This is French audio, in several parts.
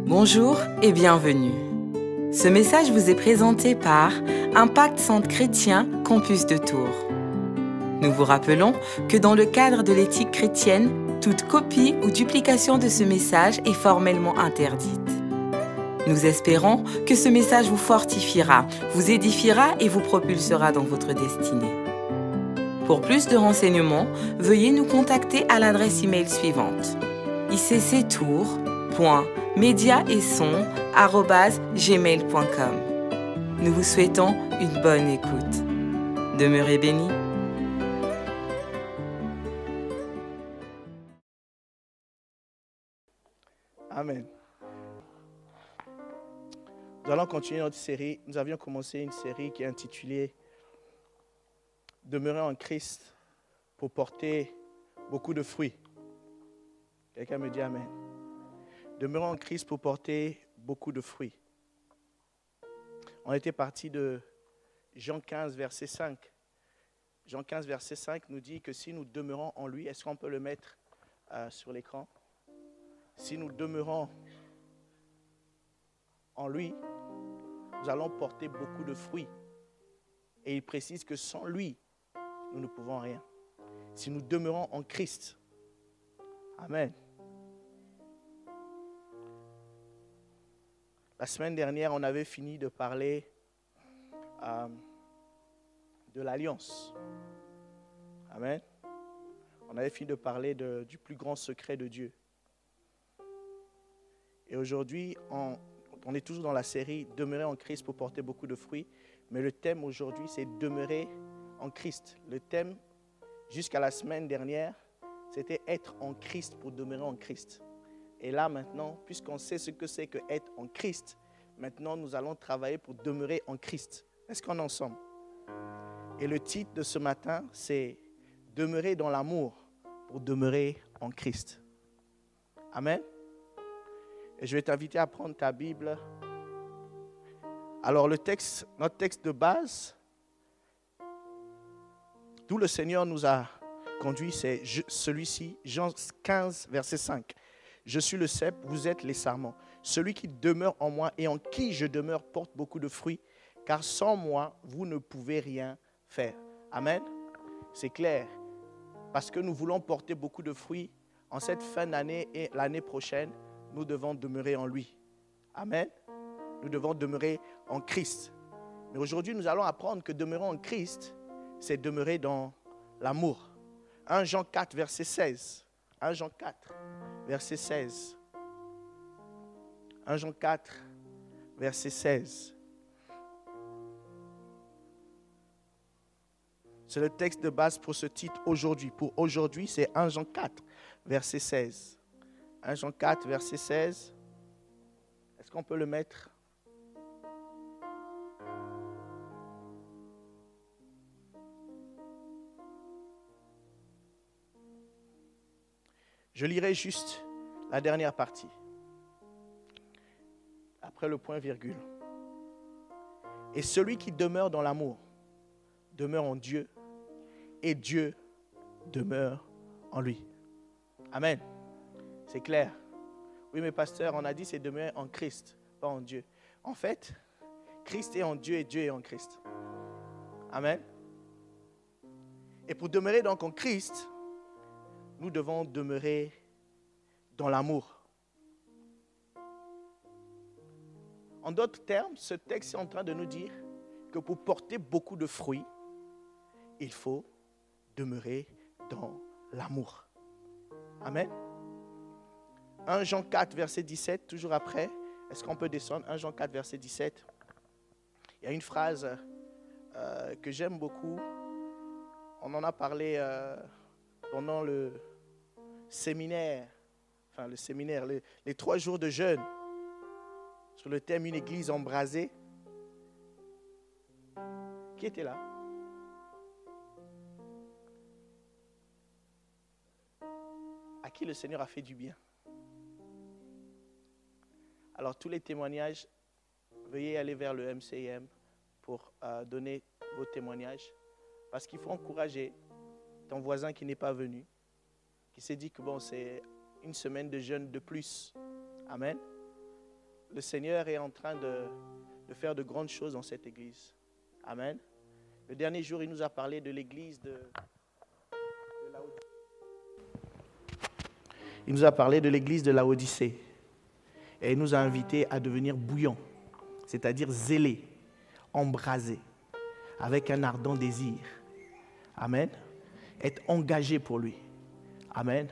Bonjour et bienvenue. Ce message vous est présenté par Impact Centre Chrétien Campus de Tours. Nous vous rappelons que dans le cadre de l'éthique chrétienne, toute copie ou duplication de ce message est formellement interdite. Nous espérons que ce message vous fortifiera, vous édifiera et vous propulsera dans votre destinée. Pour plus de renseignements, veuillez nous contacter à l'adresse email suivante: icctours.mediaetson@gmail.com. Nous vous souhaitons une bonne écoute. Demeurez bénis. Amen. Nous allons continuer notre série. Nous avions commencé une série qui est intitulée « Demeurer en Christ pour porter beaucoup de fruits ». Quelqu'un me dit Amen. Demeurer en Christ pour porter beaucoup de fruits. On était parti de Jean 15, verset 5. Jean 15, verset 5 nous dit que si nous demeurons en lui, est-ce qu'on peut le mettre sur l'écran? Si nous demeurons en lui, nous allons porter beaucoup de fruits. Et il précise que sans lui, nous ne pouvons rien. Si nous demeurons en Christ. Amen. La semaine dernière, on avait fini de parler de l'alliance. Amen. On avait fini de parler du plus grand secret de Dieu. Et aujourd'hui, on est toujours dans la série « Demeurer en Christ pour porter beaucoup de fruits ». Mais le thème aujourd'hui, c'est « Demeurer en Christ ». Le thème, jusqu'à la semaine dernière, c'était « Être en Christ pour demeurer en Christ ». Et là, maintenant, puisqu'on sait ce que c'est que être en Christ, maintenant, nous allons travailler pour demeurer en Christ. Est-ce qu'on est ensemble? Et le titre de ce matin, c'est « Demeurer dans l'amour pour demeurer en Christ ». Amen. Et je vais t'inviter à prendre ta Bible. Alors notre texte de base, d'où le Seigneur nous a conduit, c'est celui-ci, Jean 15, verset 5. Je suis le cep, vous êtes les sarments. Celui qui demeure en moi et en qui je demeure porte beaucoup de fruits, car sans moi, vous ne pouvez rien faire. Amen. C'est clair. Parce que nous voulons porter beaucoup de fruits en cette fin d'année et l'année prochaine. Nous devons demeurer en lui. Amen. Nous devons demeurer en Christ. Mais aujourd'hui, nous allons apprendre que demeurer en Christ, c'est demeurer dans l'amour. 1 Jean 4, verset 16. 1 Jean 4, verset 16. 1 Jean 4, verset 16. C'est le texte de base pour ce titre aujourd'hui. Pour aujourd'hui, c'est 1 Jean 4, verset 16. 1 Jean 4, verset 16. Est-ce qu'on peut le mettre? Je lirai juste la dernière partie. Après le point virgule. Et celui qui demeure dans l'amour demeure en Dieu et Dieu demeure en lui. Amen. C'est clair. Oui, mais pasteur, on a dit c'est demeurer en Christ, pas en Dieu. En fait, Christ est en Dieu et Dieu est en Christ. Amen. Et pour demeurer donc en Christ, nous devons demeurer dans l'amour. En d'autres termes, ce texte est en train de nous dire que pour porter beaucoup de fruits, il faut demeurer dans l'amour. Amen. 1 Jean 4, verset 17, toujours après. Est-ce qu'on peut descendre? 1 Jean 4, verset 17. Il y a une phrase que j'aime beaucoup. On en a parlé pendant le séminaire, les 3 jours de jeûne, sur le thème « Une église embrasée ». Qui était là? À qui le Seigneur a fait du bien? Alors, tous les témoignages, veuillez aller vers le MCIM pour donner vos témoignages. Parce qu'il faut encourager ton voisin qui n'est pas venu, qui s'est dit que bon, c'est une semaine de jeûne de plus. Amen. le Seigneur est en train de faire de grandes choses dans cette église. Amen. Le dernier jour, il nous a parlé de l'église de Laodicée. Il nous a parlé de l'église de Laodicée. Et il nous a invités à devenir bouillants, c'est-à-dire zélés, embrasés, avec un ardent désir. Amen. Être engagés pour lui. Amen.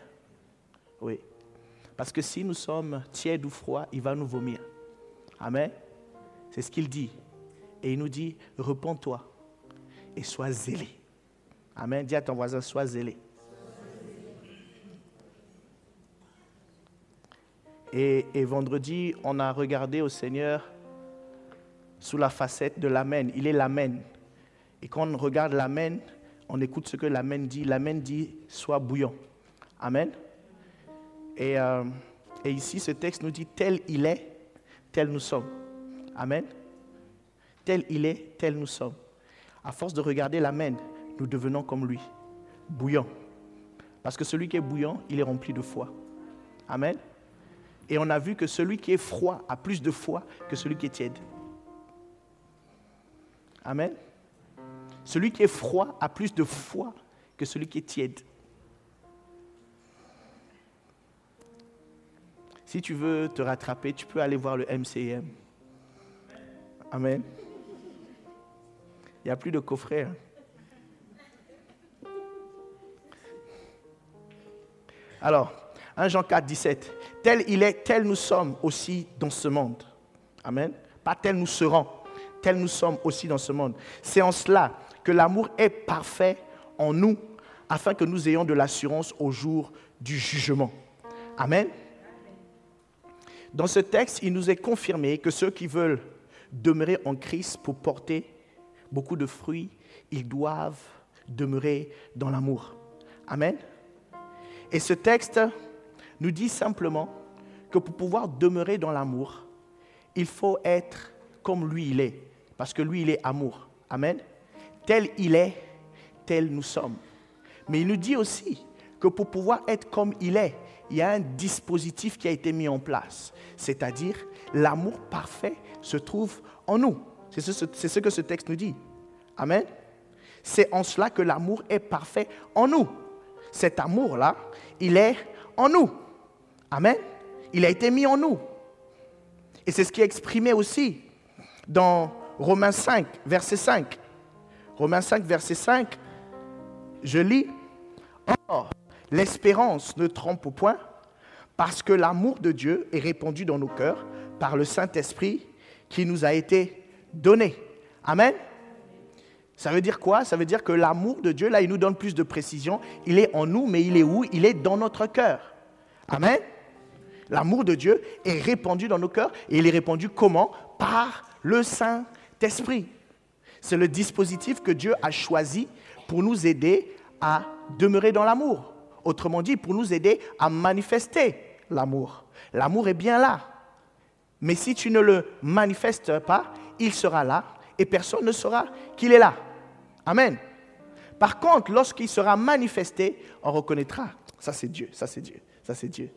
Oui. Parce que si nous sommes tièdes ou froids, il va nous vomir. Amen. C'est ce qu'il dit. Et il nous dit, repens-toi et sois zélé. Amen. Dis à ton voisin, sois zélé. Et vendredi, on a regardé au Seigneur sous la facette de l'Amen. Il est l'Amen. Et quand on regarde l'Amen, on écoute ce que l'Amen dit. L'Amen dit, sois bouillant. Amen. Et ici, ce texte nous dit, tel il est, tel nous sommes. Amen. Tel il est, tel nous sommes. À force de regarder l'Amen, nous devenons comme lui, bouillant. Parce que celui qui est bouillant, il est rempli de foi. Amen. Et on a vu que celui qui est froid a plus de foi que celui qui est tiède. Amen. Celui qui est froid a plus de foi que celui qui est tiède. Si tu veux te rattraper, tu peux aller voir le MCM. Amen. Il n'y a plus de coffret. Hein. Alors, 1 Jean 4, 17. Tel il est, tel nous sommes aussi dans ce monde. Amen. Pas tel nous serons, tel nous sommes aussi dans ce monde. C'est en cela que l'amour est parfait en nous, afin que nous ayons de l'assurance au jour du jugement. Amen. Dans ce texte, il nous est confirmé que ceux qui veulent demeurer en Christ pour porter beaucoup de fruits, ils doivent demeurer dans l'amour. Amen. Et ce texte nous dit simplement que pour pouvoir demeurer dans l'amour, il faut être comme lui il est, parce que lui il est amour. Amen. Tel il est, tel nous sommes. Mais il nous dit aussi que pour pouvoir être comme il est, il y a un dispositif qui a été mis en place, c'est-à-dire l'amour parfait se trouve en nous. C'est ce que ce texte nous dit. Amen. C'est en cela que l'amour est parfait en nous. Cet amour-là, il est en nous. Amen. Il a été mis en nous. Et c'est ce qui est exprimé aussi dans Romains 5, verset 5. Romains 5, verset 5, je lis. Or, l'espérance ne trompe point, parce que l'amour de Dieu est répandu dans nos cœurs par le Saint-Esprit qui nous a été donné. Amen. Ça veut dire quoi? Ça veut dire que l'amour de Dieu, là, il nous donne plus de précision. Il est en nous, mais il est où? Il est dans notre cœur. Amen. L'amour de Dieu est répandu dans nos cœurs. Et il est répandu comment? Par le Saint-Esprit. C'est le dispositif que Dieu a choisi pour nous aider à demeurer dans l'amour. Autrement dit, pour nous aider à manifester l'amour. L'amour est bien là. Mais si tu ne le manifestes pas, il sera là et personne ne saura qu'il est là. Amen. Par contre, lorsqu'il sera manifesté, on reconnaîtra. Ça c'est Dieu, ça c'est Dieu, ça c'est Dieu.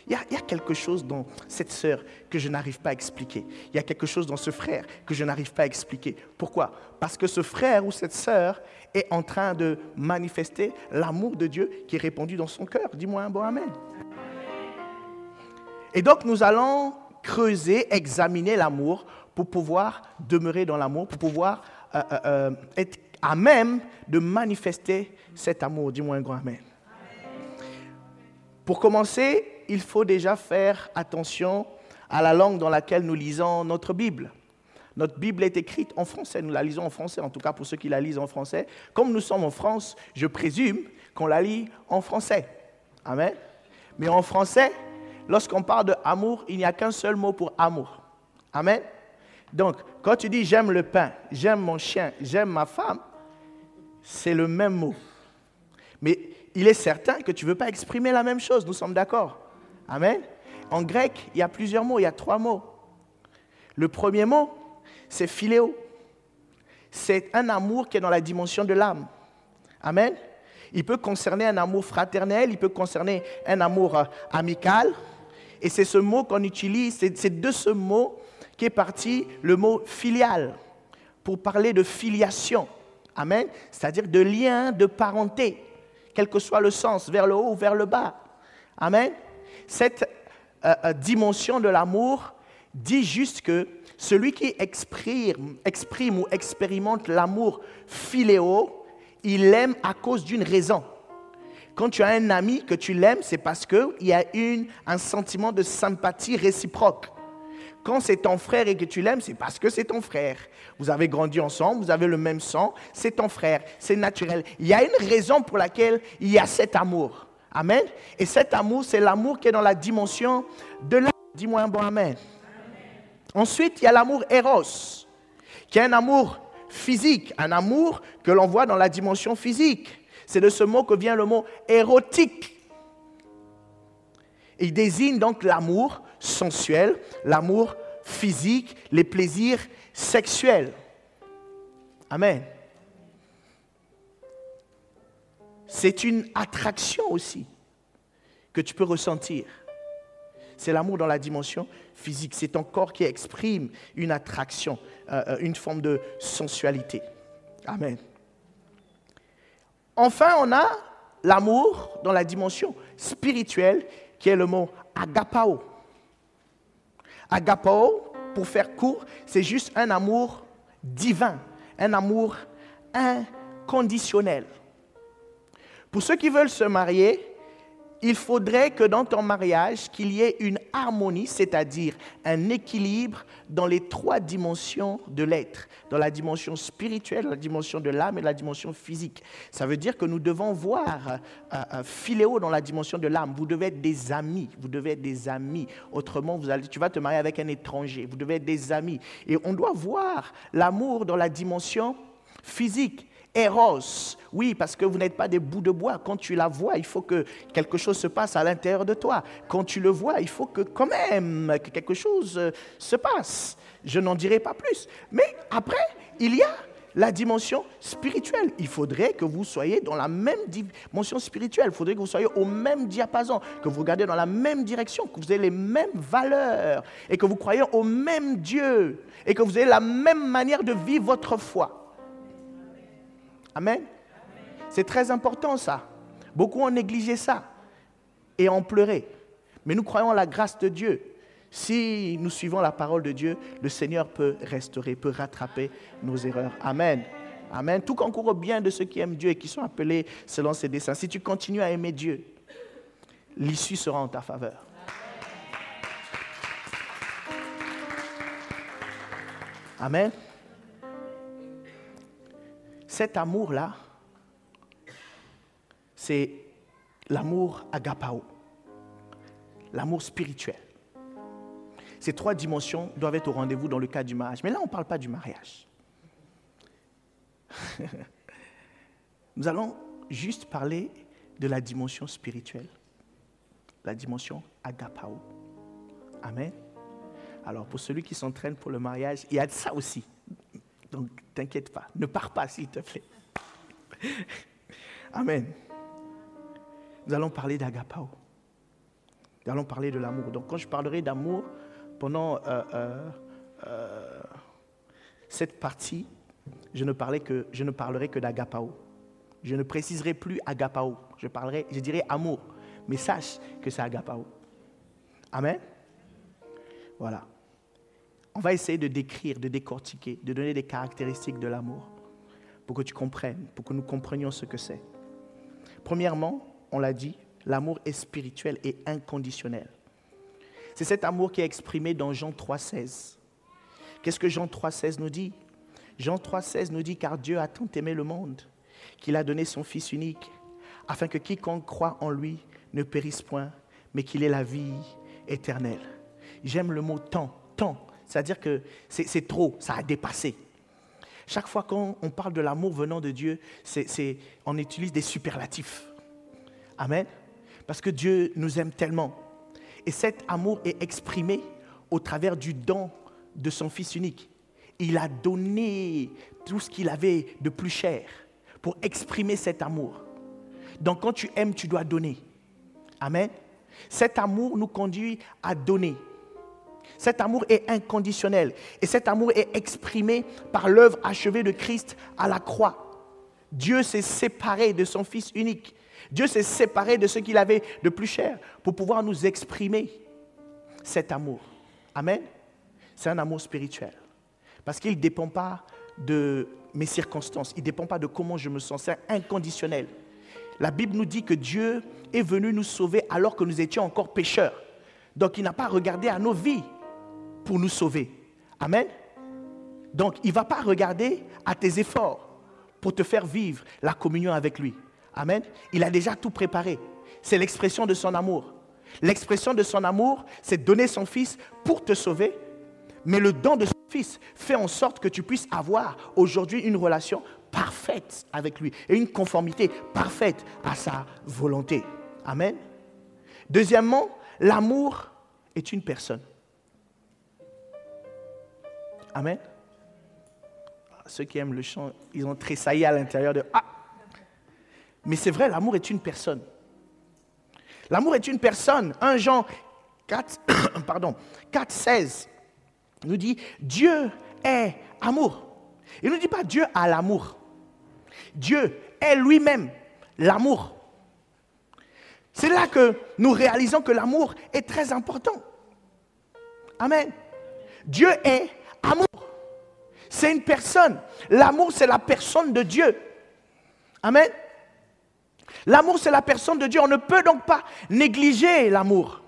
Il y a quelque chose dans cette sœur que je n'arrive pas à expliquer. Il y a quelque chose dans ce frère que je n'arrive pas à expliquer. Pourquoi? Parce que ce frère ou cette sœur est en train de manifester l'amour de Dieu qui est répandu dans son cœur. Dis-moi un bon amen. Et donc nous allons creuser, examiner l'amour pour pouvoir demeurer dans l'amour, pour pouvoir être à même de manifester cet amour. Dis-moi un grand amen. Pour commencer, il faut déjà faire attention à la langue dans laquelle nous lisons notre Bible. Notre Bible est écrite en français, nous la lisons en français, en tout cas pour ceux qui la lisent en français. Comme nous sommes en France, je présume qu'on la lit en français. Amen. Mais en français, lorsqu'on parle de amour, il n'y a qu'un seul mot pour amour. Amen. Donc, quand tu dis j'aime le pain, j'aime mon chien, j'aime ma femme, c'est le même mot. Mais il est certain que tu ne veux pas exprimer la même chose, nous sommes d'accord. Amen. En grec, il y a plusieurs mots, il y a 3 mots. Le premier mot, c'est philéo. C'est un amour qui est dans la dimension de l'âme. Amen. Il peut concerner un amour fraternel, il peut concerner un amour amical, Et c'est ce mot qu'on utilise, c'est de ce mot qu'est parti le mot filial, pour parler de filiation. Amen. C'est-à-dire de lien, de parenté, quel que soit le sens, vers le haut ou vers le bas. Amen. Cette dimension de l'amour dit juste que celui qui exprime ou expérimente l'amour philéo, il l'aime à cause d'une raison. Quand tu as un ami que tu l'aimes, c'est parce qu'il y a un sentiment de sympathie réciproque. Quand c'est ton frère et que tu l'aimes, c'est parce que c'est ton frère. Vous avez grandi ensemble, vous avez le même sang, c'est ton frère, c'est naturel. Il y a une raison pour laquelle il y a cet amour. Amen. Et cet amour, c'est l'amour qui est dans la dimension de l'âme. Dis-moi un bon amen. Ensuite, il y a l'amour éros, qui est un amour physique, un amour que l'on voit dans la dimension physique. C'est de ce mot que vient le mot érotique. Il désigne donc l'amour sensuel, l'amour physique, les plaisirs sexuels. Amen. C'est une attraction aussi que tu peux ressentir. C'est l'amour dans la dimension physique. C'est ton corps qui exprime une attraction, une forme de sensualité. Amen. Enfin, on a l'amour dans la dimension spirituelle, qui est le mot agapao. Agapao, pour faire court, c'est juste un amour divin, un amour inconditionnel. Pour ceux qui veulent se marier, il faudrait que dans ton mariage, qu'il y ait une harmonie, c'est-à-dire un équilibre dans les trois dimensions de l'être, dans la dimension spirituelle, la dimension de l'âme et la dimension physique. Ça veut dire que nous devons voir philéo dans la dimension de l'âme. Vous devez être des amis, vous devez être des amis. Autrement, tu vas te marier avec un étranger, vous devez être des amis. Et on doit voir l'amour dans la dimension physique. Eros, oui, parce que vous n'êtes pas des bouts de bois. Quand tu la vois, il faut que quelque chose se passe à l'intérieur de toi. Quand tu le vois, il faut que quand même que quelque chose se passe. Je n'en dirai pas plus. Mais après, il y a la dimension spirituelle. Il faudrait que vous soyez dans la même dimension spirituelle. Il faudrait que vous soyez au même diapason, que vous regardez dans la même direction, que vous ayez les mêmes valeurs et que vous croyez au même Dieu et que vous ayez la même manière de vivre votre foi. Amen. C'est très important ça. Beaucoup ont négligé ça et ont pleuré. Mais nous croyons à la grâce de Dieu. Si nous suivons la parole de Dieu, le Seigneur peut restaurer, peut rattraper nos erreurs. Amen. Amen. Tout concourt au bien de ceux qui aiment Dieu et qui sont appelés selon ses desseins. Si tu continues à aimer Dieu, l'issue sera en ta faveur. Amen. Cet amour-là, c'est l'amour agapao, l'amour spirituel. Ces trois dimensions doivent être au rendez-vous dans le cas du mariage. Mais là, on ne parle pas du mariage. Nous allons juste parler de la dimension spirituelle, la dimension agapao. Amen. Alors, pour celui qui s'entraîne pour le mariage, il y a de ça aussi. Donc, t'inquiète pas. Ne pars pas, s'il te plaît. Amen. Nous allons parler d'agapao. Nous allons parler de l'amour. Donc, quand je parlerai d'amour, pendant cette partie, je ne parlerai que d'agapao. Je ne préciserai plus agapao. Je dirai amour. Mais sache que c'est agapao. Amen. Voilà. On va essayer de décrire, de décortiquer, de donner des caractéristiques de l'amour pour que tu comprennes, pour que nous comprenions ce que c'est. Premièrement, on l'a dit, l'amour est spirituel et inconditionnel. C'est cet amour qui est exprimé dans Jean 3,16. Qu'est-ce que Jean 3,16 nous dit? Jean 3,16 nous dit « Car Dieu a tant aimé le monde qu'il a donné son Fils unique, afin que quiconque croit en lui ne périsse point, mais qu'il ait la vie éternelle. » J'aime le mot « tant ». C'est-à-dire que c'est trop, ça a dépassé. Chaque fois qu'on parle de l'amour venant de Dieu, on utilise des superlatifs. Amen. Parce que Dieu nous aime tellement. Et cet amour est exprimé au travers du don de son Fils unique. Il a donné tout ce qu'il avait de plus cher pour exprimer cet amour. Donc quand tu aimes, tu dois donner. Amen. Cet amour nous conduit à donner. Cet amour est inconditionnel. Et cet amour est exprimé par l'œuvre achevée de Christ à la croix. Dieu s'est séparé de son Fils unique. Dieu s'est séparé de ce qu'il avait de plus cher pour pouvoir nous exprimer cet amour. Amen. C'est un amour spirituel. Parce qu'il ne dépend pas de mes circonstances. Il ne dépend pas de comment je me sens. C'est inconditionnel. La Bible nous dit que Dieu est venu nous sauver alors que nous étions encore pécheurs. Donc il n'a pas regardé à nos vies pour nous sauver. Amen. Donc il ne va pas regarder à tes efforts pour te faire vivre la communion avec lui. Amen. Il a déjà tout préparé. C'est l'expression de son amour. L'expression de son amour, c'est donner son Fils pour te sauver. Mais le don de son Fils fait en sorte que tu puisses avoir aujourd'hui une relation parfaite avec lui et une conformité parfaite à sa volonté. Amen. Deuxièmement, l'amour est une personne. Amen. Ceux qui aiment le chant, ils ont tressailli à l'intérieur de « Ah !» Mais c'est vrai, l'amour est une personne. L'amour est une personne. 1 Jean 4, 16 nous dit « Dieu est amour ». Il ne nous dit pas « Dieu a l'amour ». Dieu est lui-même l'amour. C'est là que nous réalisons que l'amour est très important. Amen. Dieu est amour. C'est une personne. L'amour, c'est la personne de Dieu. Amen. L'amour, c'est la personne de Dieu. On ne peut donc pas négliger l'amour.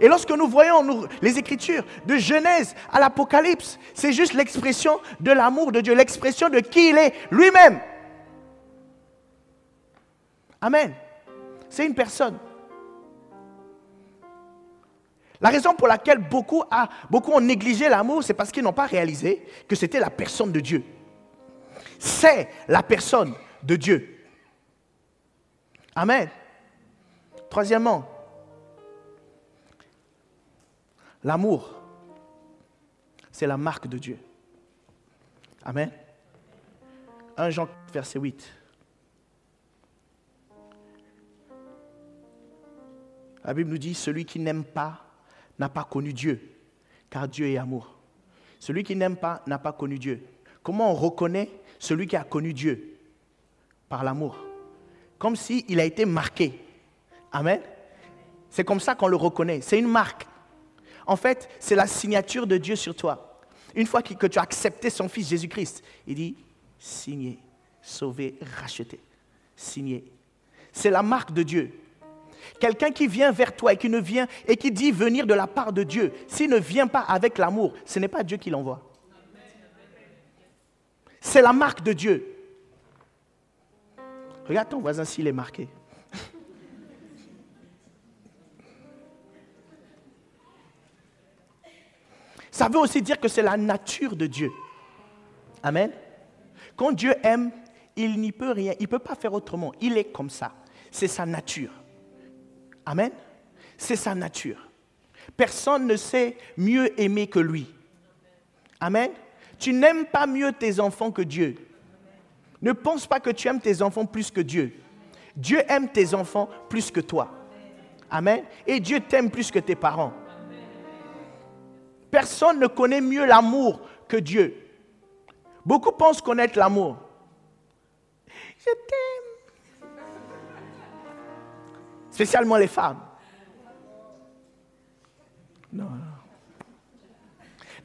Et lorsque nous voyons les Écritures, de Genèse à l'Apocalypse, c'est juste l'expression de l'amour de Dieu, l'expression de qui il est lui-même. Amen. C'est une personne. La raison pour laquelle beaucoup ont négligé l'amour, c'est parce qu'ils n'ont pas réalisé que c'était la personne de Dieu. C'est la personne de Dieu. Amen. Troisièmement, l'amour, c'est la marque de Dieu. Amen. 1 Jean, verset 8. La Bible nous dit, celui qui n'aime pas n'a pas connu Dieu, car Dieu est amour. Celui qui n'aime pas n'a pas connu Dieu. Comment on reconnaît celui qui a connu Dieu? Par l'amour. Comme s'il a été marqué. Amen. C'est comme ça qu'on le reconnaît. C'est une marque. En fait, c'est la signature de Dieu sur toi. Une fois que tu as accepté son Fils Jésus-Christ, il dit, signé, sauvé, racheté. Signé. C'est la marque de Dieu. Quelqu'un qui vient vers toi et qui dit venir de la part de Dieu, s'il ne vient pas avec l'amour, ce n'est pas Dieu qui l'envoie. C'est la marque de Dieu. Regarde ton voisin s'il est marqué. Ça veut aussi dire que c'est la nature de Dieu. Amen. Quand Dieu aime, il n'y peut rien, il ne peut pas faire autrement. Il est comme ça. C'est sa nature. Amen. C'est sa nature. Personne ne sait mieux aimer que lui. Amen. Tu n'aimes pas mieux tes enfants que Dieu. Ne pense pas que tu aimes tes enfants plus que Dieu. Dieu aime tes enfants plus que toi. Amen. Et Dieu t'aime plus que tes parents. Personne ne connaît mieux l'amour que Dieu. Beaucoup pensent connaître l'amour. Je t'aime. Spécialement les femmes. Non.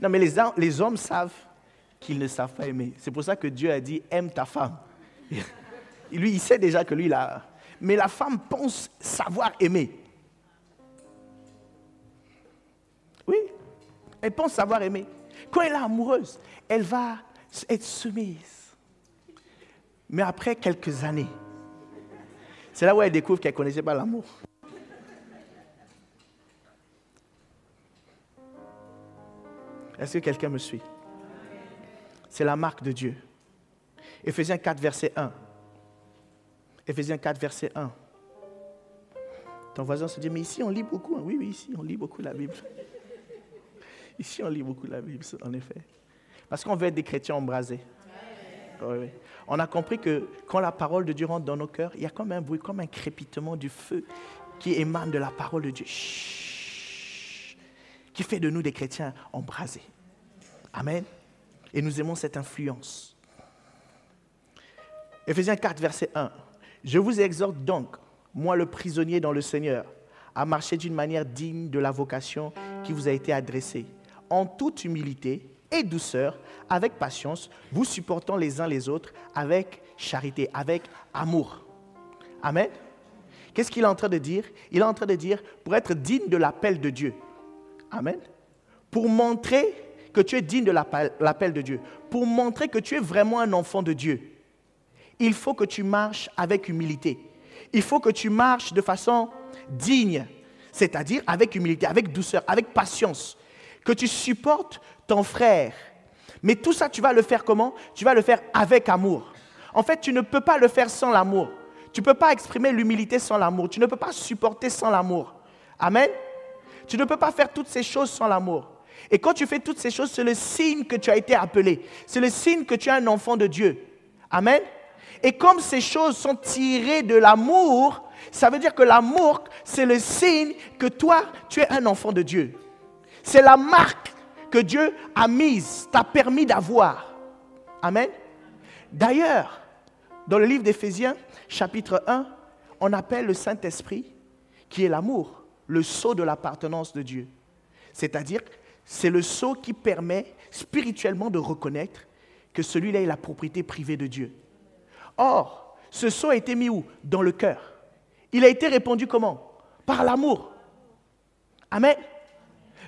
Non, mais les hommes savent qu'ils ne savent pas aimer. C'est pour ça que Dieu a dit, aime ta femme. Lui, il sait déjà que lui, là. Mais la femme pense savoir aimer. Oui, elle pense savoir aimer. Quand elle est amoureuse, elle va être soumise. Mais après quelques années, c'est là où elle découvre qu'elle ne connaissait pas l'amour. Est-ce que quelqu'un me suit? C'est la marque de Dieu. Éphésiens 4, verset 1. Éphésiens 4, verset 1. Ton voisin se dit, mais ici on lit beaucoup. Oui, ici on lit beaucoup la Bible. Ici on lit beaucoup la Bible, en effet. Parce qu'on veut être des chrétiens embrasés. Oui. On a compris que quand la parole de Dieu rentre dans nos cœurs, il y a comme un bruit, comme un crépitement du feu qui émane de la parole de Dieu. Chut, qui fait de nous des chrétiens embrasés. Amen. Et nous aimons cette influence. Éphésiens 4, verset 1. Je vous exhorte donc, moi le prisonnier dans le Seigneur, à marcher d'une manière digne de la vocation qui vous a été adressée, en toute humilité et douceur, avec patience, vous supportant les uns les autres avec charité, avec amour. Amen. Qu'est-ce qu'il est en train de dire? Il est en train de dire, pour être digne de l'appel de Dieu. Amen. Pour montrer que tu es digne de l'appel de Dieu, pour montrer que tu es vraiment un enfant de Dieu, il faut que tu marches avec humilité. Il faut que tu marches de façon digne, c'est-à-dire avec humilité, avec douceur, avec patience, que tu supportes ton frère. Mais tout ça, tu vas le faire comment? Tu vas le faire avec amour. En fait, tu ne peux pas le faire sans l'amour. Tu ne peux pas exprimer l'humilité sans l'amour. Tu ne peux pas supporter sans l'amour. Amen. Tu ne peux pas faire toutes ces choses sans l'amour. Et quand tu fais toutes ces choses, c'est le signe que tu as été appelé. C'est le signe que tu es un enfant de Dieu. Amen. Et comme ces choses sont tirées de l'amour, ça veut dire que l'amour, c'est le signe que toi, tu es un enfant de Dieu. C'est la marque que Dieu a mise, t'a permis d'avoir. Amen. D'ailleurs, dans le livre d'Éphésiens, chapitre 1, on appelle le Saint-Esprit, qui est l'amour, le sceau de l'appartenance de Dieu. C'est-à-dire, c'est le sceau qui permet spirituellement de reconnaître que celui-là est la propriété privée de Dieu. Or, ce sceau a été mis où? Dans le cœur. Il a été répandu comment? Par l'amour. Amen.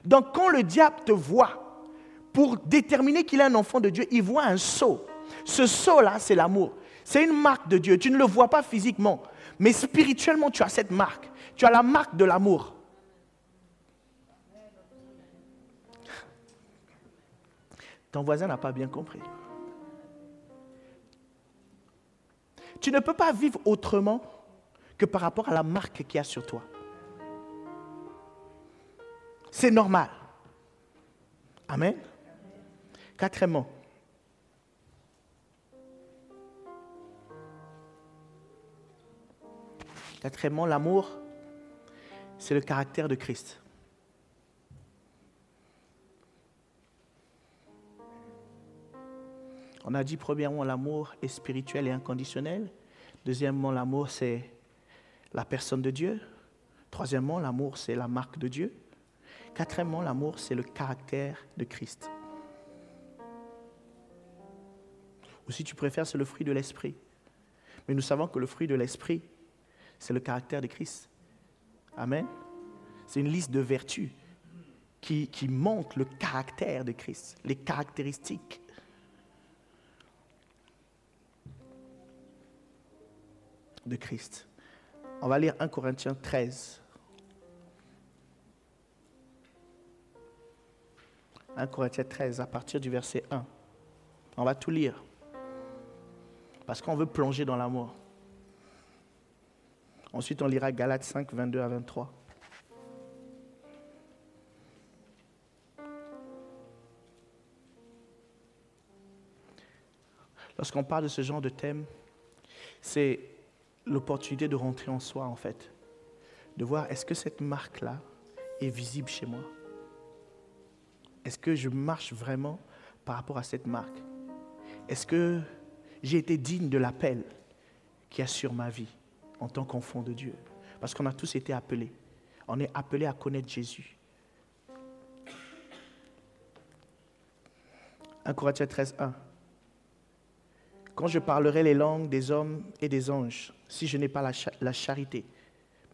Donc, quand le diable te voit, pour déterminer qu'il est un enfant de Dieu, il voit un sceau. Ce sceau-là, c'est l'amour. C'est une marque de Dieu. Tu ne le vois pas physiquement, mais spirituellement, tu as cette marque. Tu as la marque de l'amour. Ton voisin n'a pas bien compris. Tu ne peux pas vivre autrement que par rapport à la marque qu'il y a sur toi. C'est normal. Amen. Quatrièmement, l'amour, c'est le caractère de Christ. On a dit premièrement, l'amour est spirituel et inconditionnel. Deuxièmement, l'amour, c'est la personne de Dieu. Troisièmement, l'amour, c'est la marque de Dieu. Quatrièmement, l'amour, c'est le caractère de Christ. Ou si tu préfères, c'est le fruit de l'esprit. Mais nous savons que le fruit de l'esprit, c'est le caractère de Christ. Amen. C'est une liste de vertus qui montre le caractère de Christ, les caractéristiques. De Christ. On va lire 1 Corinthiens 13. 1 Corinthiens 13, à partir du verset 1. On va tout lire. Parce qu'on veut plonger dans l'amour. Ensuite, on lira Galates 5, 22 à 23. Lorsqu'on parle de ce genre de thème, c'est l'opportunité de rentrer en soi, en fait. De voir, est-ce que cette marque-là est visible chez moi? Est-ce que je marche vraiment par rapport à cette marque? Est-ce que j'ai été digne de l'appel qu'il y a sur ma vie en tant qu'enfant de Dieu? Parce qu'on a tous été appelés. On est appelés à connaître Jésus. 1 Corinthiens 13, 1. Quand je parlerai les langues des hommes et des anges, si je n'ai pas la charité,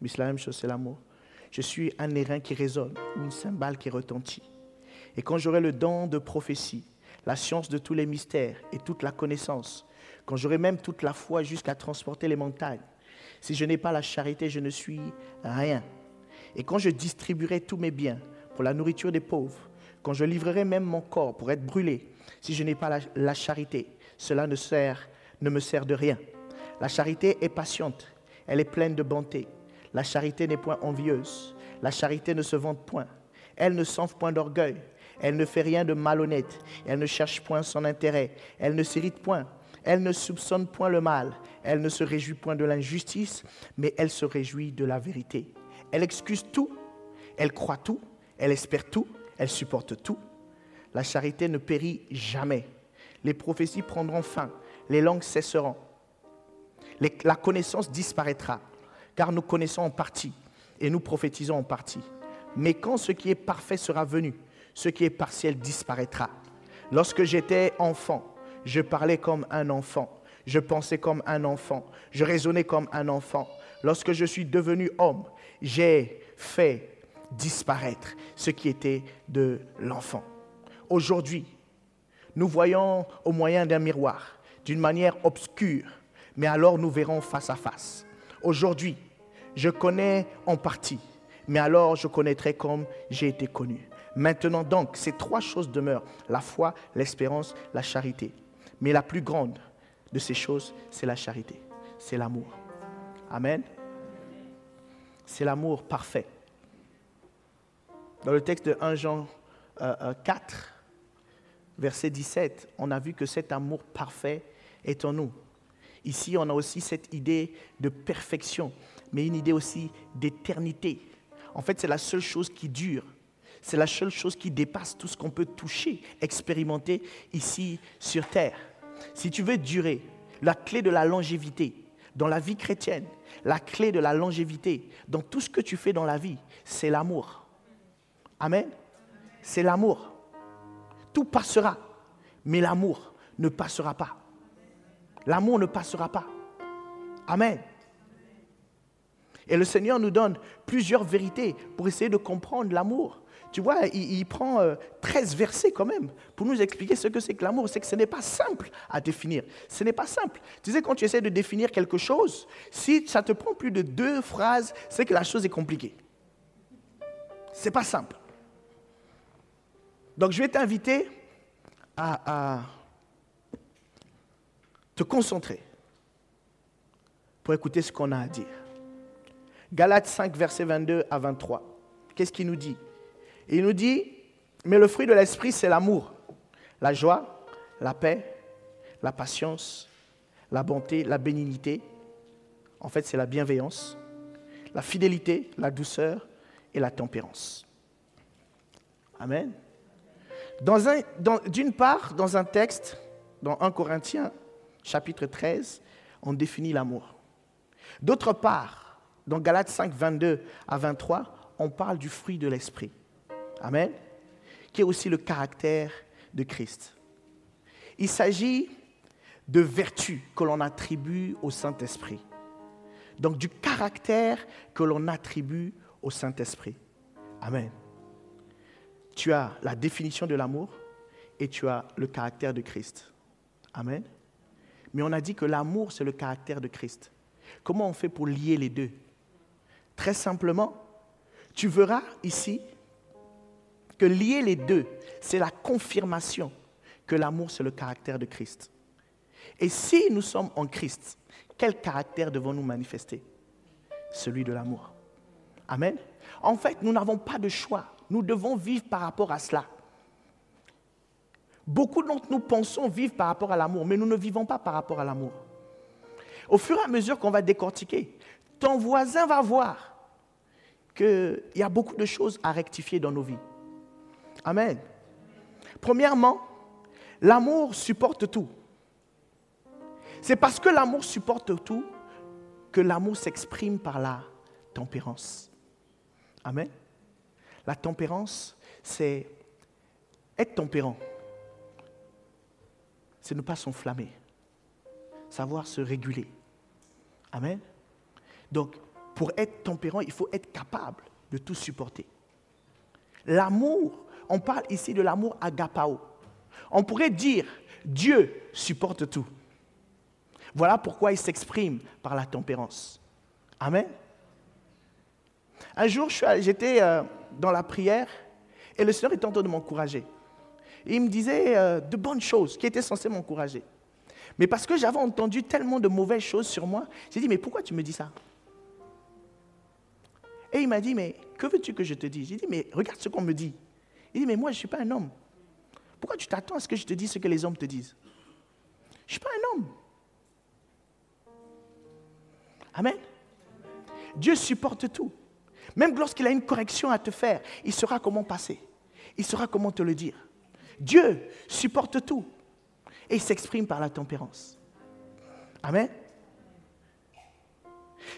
mais c'est la même chose, c'est l'amour, je suis un airain qui résonne, une cymbale qui retentit. Et quand j'aurai le don de prophétie, la science de tous les mystères et toute la connaissance, quand j'aurai même toute la foi jusqu'à transporter les montagnes, si je n'ai pas la charité, je ne suis rien. Et quand je distribuerai tous mes biens pour la nourriture des pauvres, quand je livrerai même mon corps pour être brûlé, si je n'ai pas la charité, cela ne me sert de rien. La charité est patiente, elle est pleine de bonté. La charité n'est point envieuse. La charité ne se vante point. Elle ne s'enfle point d'orgueil. Elle ne fait rien de malhonnête. Elle ne cherche point son intérêt. Elle ne s'irrite point. Elle ne soupçonne point le mal. Elle ne se réjouit point de l'injustice, mais elle se réjouit de la vérité. Elle excuse tout, elle croit tout, elle espère tout, elle supporte tout. La charité ne périt jamais. Les prophéties prendront fin, les langues cesseront. La connaissance disparaîtra, car nous connaissons en partie et nous prophétisons en partie. Mais quand ce qui est parfait sera venu, ce qui est partiel disparaîtra. Lorsque j'étais enfant, je parlais comme un enfant, je pensais comme un enfant, je raisonnais comme un enfant. Lorsque je suis devenu homme, j'ai fait disparaître ce qui était de l'enfant. Aujourd'hui, nous voyons au moyen d'un miroir, d'une manière obscure, mais alors nous verrons face à face. Aujourd'hui, je connais en partie, mais alors je connaîtrai comme j'ai été connu. Maintenant donc, ces trois choses demeurent, la foi, l'espérance, la charité. Mais la plus grande de ces choses, c'est la charité, c'est l'amour. Amen. C'est l'amour parfait. Dans le texte de 1 Jean 4, verset 17, on a vu que cet amour parfait est en nous. Ici, on a aussi cette idée de perfection, mais une idée aussi d'éternité. En fait, c'est la seule chose qui dure. C'est la seule chose qui dépasse tout ce qu'on peut toucher, expérimenter ici sur terre. Si tu veux durer, la clé de la longévité dans la vie chrétienne, la clé de la longévité dans tout ce que tu fais dans la vie, c'est l'amour. Amen. C'est l'amour. Tout passera, mais l'amour ne passera pas. L'amour ne passera pas. Amen. Et le Seigneur nous donne plusieurs vérités pour essayer de comprendre l'amour. Tu vois, il prend 13 versets quand même pour nous expliquer ce que c'est que l'amour. C'est que ce n'est pas simple à définir. Ce n'est pas simple. Tu sais, quand tu essaies de définir quelque chose, si ça te prend plus de 2 phrases, c'est que la chose est compliquée. Ce n'est pas simple. Donc, je vais t'inviter à te concentrer pour écouter ce qu'on a à dire. Galates 5, versets 22 à 23. Qu'est-ce qu'il nous dit? Il nous dit, mais le fruit de l'esprit, c'est l'amour, la joie, la paix, la patience, la bonté, la bénignité. En fait, c'est la bienveillance, la fidélité, la douceur et la tempérance. Amen. D'une part, dans un texte, dans 1 Corinthiens, chapitre 13, on définit l'amour. D'autre part, dans Galates 5, 22 à 23, on parle du fruit de l'esprit. Amen. Qui est aussi le caractère de Christ. Il s'agit de vertus que l'on attribue au Saint-Esprit. Donc du caractère que l'on attribue au Saint-Esprit. Amen. Tu as la définition de l'amour et tu as le caractère de Christ. Amen. Mais on a dit que l'amour, c'est le caractère de Christ. Comment on fait pour lier les deux? Très simplement, tu verras ici que lier les deux, c'est la confirmation que l'amour, c'est le caractère de Christ. Et si nous sommes en Christ, quel caractère devons-nous manifester? Celui de l'amour. Amen. En fait, nous n'avons pas de choix. Nous devons vivre par rapport à cela. Beaucoup d'entre nous pensons vivre par rapport à l'amour, mais nous ne vivons pas par rapport à l'amour. Au fur et à mesure qu'on va décortiquer, ton voisin va voir qu'il y a beaucoup de choses à rectifier dans nos vies. Amen. Premièrement, l'amour supporte tout. C'est parce que l'amour supporte tout que l'amour s'exprime par la tempérance. Amen. La tempérance, c'est être tempérant. C'est ne pas s'enflammer. Savoir se réguler. Amen. Donc, pour être tempérant, il faut être capable de tout supporter. L'amour, on parle ici de l'amour agapao. On pourrait dire, Dieu supporte tout. Voilà pourquoi il s'exprime par la tempérance. Amen. Un jour, j'étais dans la prière et le Seigneur était en train de m'encourager. Il me disait de bonnes choses qui étaient censées m'encourager. Mais parce que j'avais entendu tellement de mauvaises choses sur moi, j'ai dit, mais pourquoi tu me dis ça? Et il m'a dit, mais que veux-tu que je te dise? J'ai dit, mais regarde ce qu'on me dit. Il dit, mais moi, je ne suis pas un homme. Pourquoi tu t'attends à ce que je te dise ce que les hommes te disent? Je ne suis pas un homme. Amen. Dieu supporte tout. Même lorsqu'il a une correction à te faire, il saura comment passer. Il saura comment te le dire. Dieu supporte tout. Et il s'exprime par la tempérance. Amen.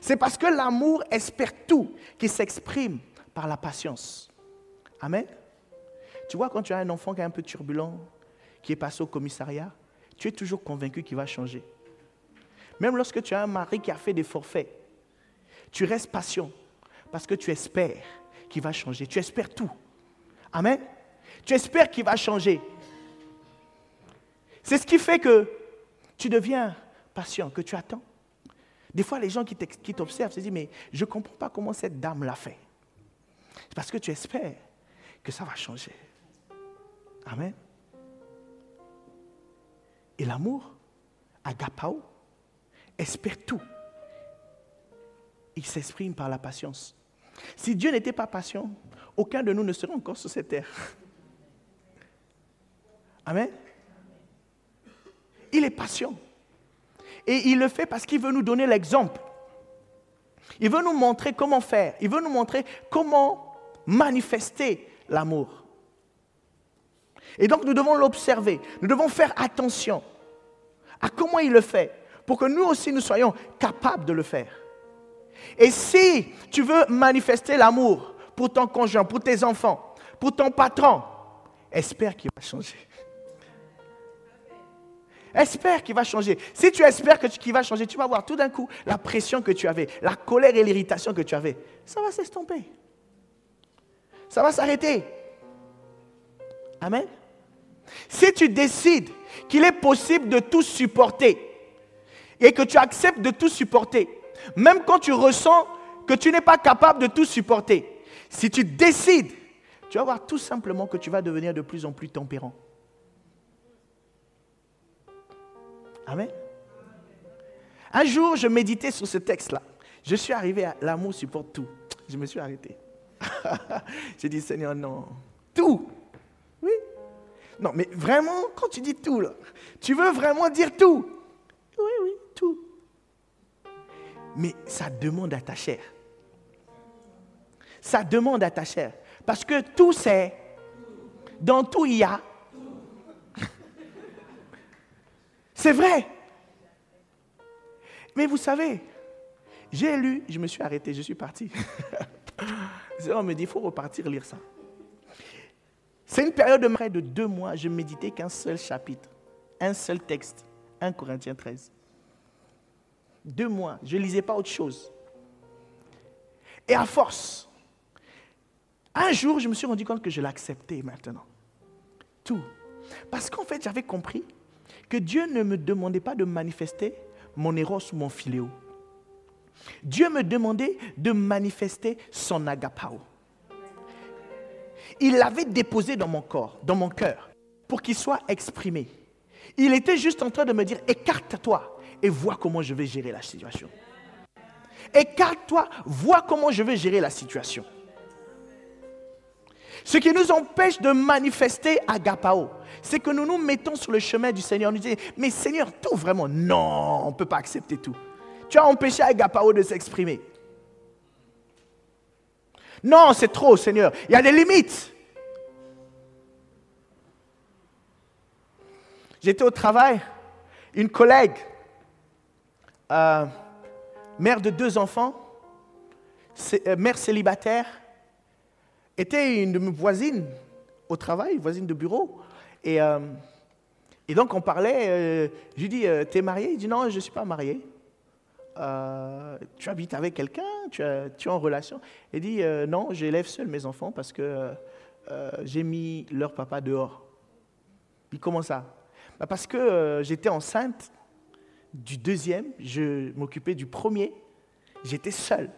C'est parce que l'amour espère tout qu'il s'exprime par la patience. Amen. Tu vois, quand tu as un enfant qui est un peu turbulent, qui est passé au commissariat, tu es toujours convaincu qu'il va changer. Même lorsque tu as un mari qui a fait des forfaits, tu restes patient parce que tu espères qu'il va changer. Tu espères tout. Amen. Tu espères qu'il va changer. C'est ce qui fait que tu deviens patient, que tu attends. Des fois, les gens qui t'observent se disent, mais je ne comprends pas comment cette dame l'a fait. C'est parce que tu espères que ça va changer. Amen. Et l'amour, agapao, espère tout. Il s'exprime par la patience. Si Dieu n'était pas patient, aucun de nous ne serait encore sur cette terre. Amen. Il est patient. Et il le fait parce qu'il veut nous donner l'exemple. Il veut nous montrer comment faire. Il veut nous montrer comment manifester l'amour. Et donc nous devons l'observer. Nous devons faire attention à comment il le fait pour que nous aussi nous soyons capables de le faire. Et si tu veux manifester l'amour pour ton conjoint, pour tes enfants, pour ton patron, espère qu'il va changer. Espère qu'il va changer. Si tu espères qu'il va changer, tu vas voir tout d'un coup la pression que tu avais, la colère et l'irritation que tu avais. Ça va s'estomper. Ça va s'arrêter. Amen. Si tu décides qu'il est possible de tout supporter et que tu acceptes de tout supporter, même quand tu ressens que tu n'es pas capable de tout supporter, si tu décides, tu vas voir tout simplement que tu vas devenir de plus en plus tempérant. Amen. Un jour, je méditais sur ce texte-là. Je suis arrivé à l'amour supporte tout. Je me suis arrêté. J'ai dit, Seigneur, non. Tout. Oui. Non, mais vraiment, quand tu dis tout, là, tu veux vraiment dire tout. Oui, oui, tout. Mais ça demande à ta chair. Ça demande à ta chair. Parce que tout, c'est... Dans tout, il y a... C'est vrai. Mais vous savez, j'ai lu, je me suis arrêté, je suis parti. On me dit, il faut repartir lire ça. C'est une période de près de 2 mois, je méditais qu'un seul chapitre, un seul texte, 1 Corinthiens 13. 2 mois, je ne lisais pas autre chose. Et à force, un jour, je me suis rendu compte que je l'acceptais maintenant. Tout. Parce qu'en fait, j'avais compris que Dieu ne me demandait pas de manifester mon éros ou mon philéo. Dieu me demandait de manifester son agapao. Il l'avait déposé dans mon corps, dans mon cœur, pour qu'il soit exprimé. Il était juste en train de me dire, écarte-toi et vois comment je vais gérer la situation. Écarte-toi, vois comment je vais gérer la situation. Ce qui nous empêche de manifester agapao, c'est que nous nous mettons sur le chemin du Seigneur. Nous disons, mais Seigneur, tout vraiment, non, on ne peut pas accepter tout. Tu as empêché agapao de s'exprimer. Non, c'est trop, Seigneur. Il y a des limites. J'étais au travail, une collègue, mère de 2 enfants, mère célibataire, était une de mes voisines au travail, voisine de bureau. Et donc on parlait, je lui dis, t'es marié? Il dit, non, je ne suis pas marié. Tu habites avec quelqu'un? Tu es en relation? Il dit, non, j'élève seul mes enfants parce que j'ai mis leur papa dehors. Il dit, comment ça? Parce que j'étais enceinte du 2e, je m'occupais du 1er, j'étais seul.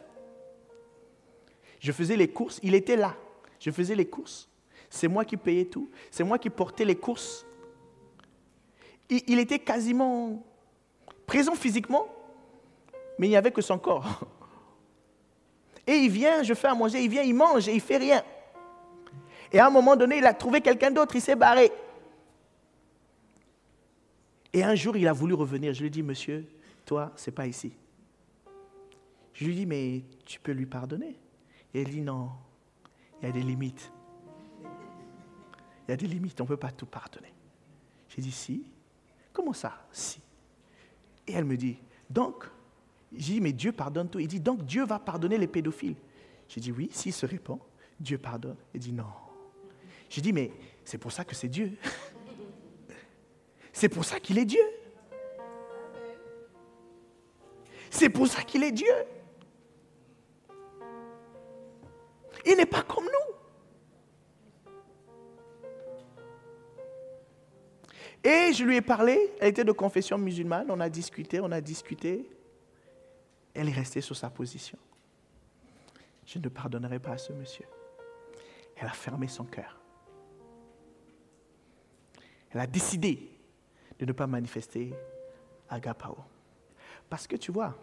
Je faisais les courses, il était là. Je faisais les courses. C'est moi qui payais tout. C'est moi qui portais les courses. Il était quasiment présent physiquement, mais il n'y avait que son corps. Et il vient, je fais à manger, il vient, il mange et il ne fait rien. Et à un moment donné, il a trouvé quelqu'un d'autre, il s'est barré. Et un jour, il a voulu revenir. Je lui ai dit, monsieur, toi, ce n'est pas ici. Je lui ai dit, mais tu peux lui pardonner. Et elle dit non, il y a des limites. Il y a des limites, on ne peut pas tout pardonner. J'ai dit si. Comment ça, si? Et elle me dit, donc, j'ai dit, mais Dieu pardonne tout. Il dit, donc Dieu va pardonner les pédophiles. J'ai dit, oui, s'il se répand, Dieu pardonne. Il dit, non. J'ai dit, mais c'est pour ça que c'est Dieu. C'est pour ça qu'il est Dieu. C'est pour ça qu'il est Dieu. Il n'est pas comme nous. Et je lui ai parlé, elle était de confession musulmane, on a discuté. Elle est restée sur sa position. Je ne pardonnerai pas à ce monsieur. Elle a fermé son cœur. Elle a décidé de ne pas manifester agapao. Parce que tu vois,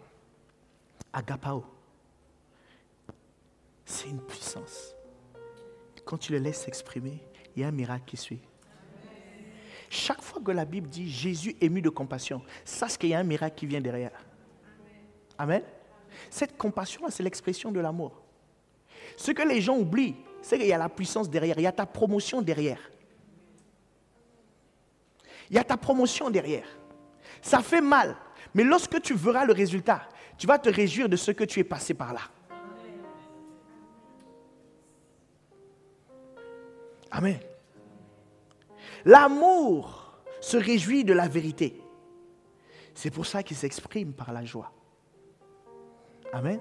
agapao, c'est une puissance. Quand tu le laisses s'exprimer, il y a un miracle qui suit. Chaque fois que la Bible dit Jésus ému de compassion, sache qu'il y a un miracle qui vient derrière. Amen. Cette compassion-là, c'est l'expression de l'amour. Ce que les gens oublient, c'est qu'il y a la puissance derrière, il y a ta promotion derrière. Il y a ta promotion derrière. Ça fait mal, mais lorsque tu verras le résultat, tu vas te réjouir de ce que tu es passé par là. Amen. L'amour se réjouit de la vérité. C'est pour ça qu'il s'exprime par la joie. Amen.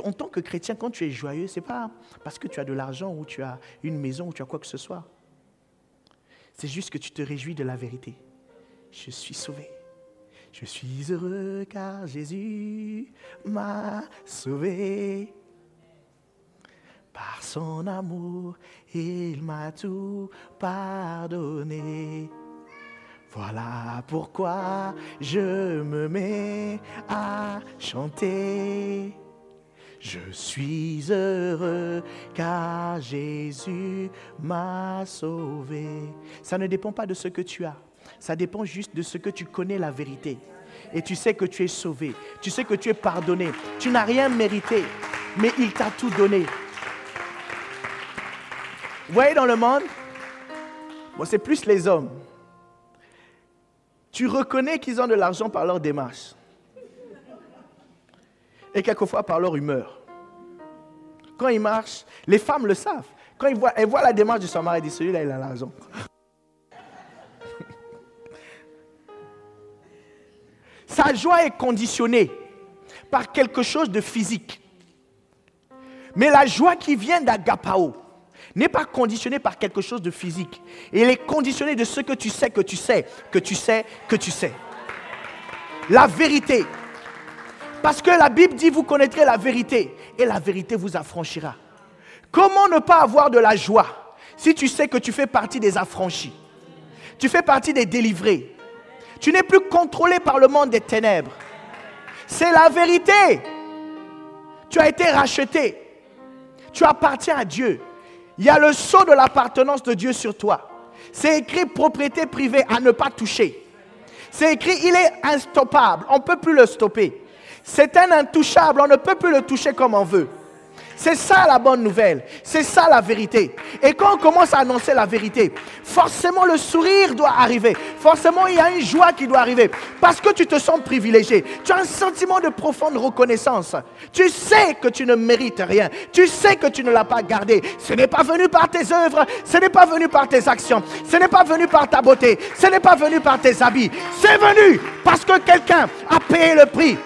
En tant que chrétien, quand tu es joyeux, ce n'est pas parce que tu as de l'argent ou tu as une maison ou tu as quoi que ce soit. C'est juste que tu te réjouis de la vérité. Je suis sauvé. Je suis heureux car Jésus m'a sauvé. Par son amour, il m'a tout pardonné. Voilà pourquoi je me mets à chanter. Je suis heureux car Jésus m'a sauvé. Ça ne dépend pas de ce que tu as. Ça dépend juste de ce que tu connais la vérité. Et tu sais que tu es sauvé. Tu sais que tu es pardonné. Tu n'as rien mérité, mais il t'a tout donné. Vous voyez dans le monde, bon, c'est plus les hommes. Tu reconnais qu'ils ont de l'argent par leur démarche. Et quelquefois par leur humeur. Quand ils marchent, les femmes le savent. Quand elles voient la démarche de son mari, elles disent, celui-là, il a l'argent. Sa joie est conditionnée par quelque chose de physique. Mais la joie qui vient d'agapao n'est pas conditionnée par quelque chose de physique. Elle est conditionnée de ce que tu sais, que tu sais, que tu sais, que tu sais. La vérité. Parce que la Bible dit, vous connaîtrez la vérité et la vérité vous affranchira. Comment ne pas avoir de la joie si tu sais que tu fais partie des affranchis? Tu fais partie des délivrés. Tu n'es plus contrôlé par le monde des ténèbres. C'est la vérité. Tu as été racheté. Tu appartiens à Dieu. Il y a le sceau de l'appartenance de Dieu sur toi. C'est écrit propriété privée à ne pas toucher. C'est écrit il est instoppable. On ne peut plus le stopper. C'est un intouchable. On ne peut plus le toucher comme on veut. C'est ça la bonne nouvelle. C'est ça la vérité. Et quand on commence à annoncer la vérité, forcément le sourire doit arriver. Forcément il y a une joie qui doit arriver. Parce que tu te sens privilégié. Tu as un sentiment de profonde reconnaissance. Tu sais que tu ne mérites rien. Tu sais que tu ne l'as pas gardé. Ce n'est pas venu par tes œuvres. Ce n'est pas venu par tes actions. Ce n'est pas venu par ta beauté. Ce n'est pas venu par tes habits. C'est venu parce que quelqu'un a payé le prix.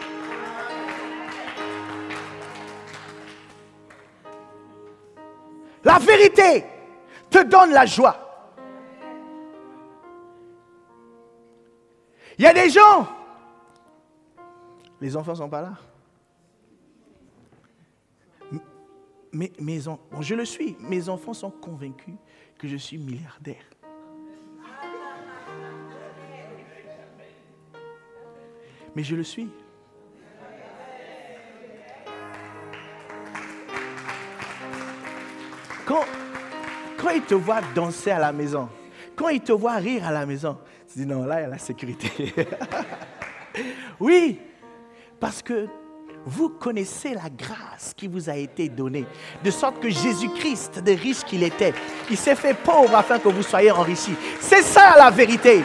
La vérité te donne la joie. Il y a des gens, les enfants ne sont pas là. Mais bon, je le suis, mes enfants sont convaincus que je suis milliardaire. Mais je le suis. Quand ils te voient danser à la maison, quand ils te voient rire à la maison, tu dis non, là il y a la sécurité. Oui, parce que vous connaissez la grâce qui vous a été donnée. De sorte que Jésus-Christ, de riche qu'il était, il s'est fait pauvre afin que vous soyez enrichis. C'est ça la vérité.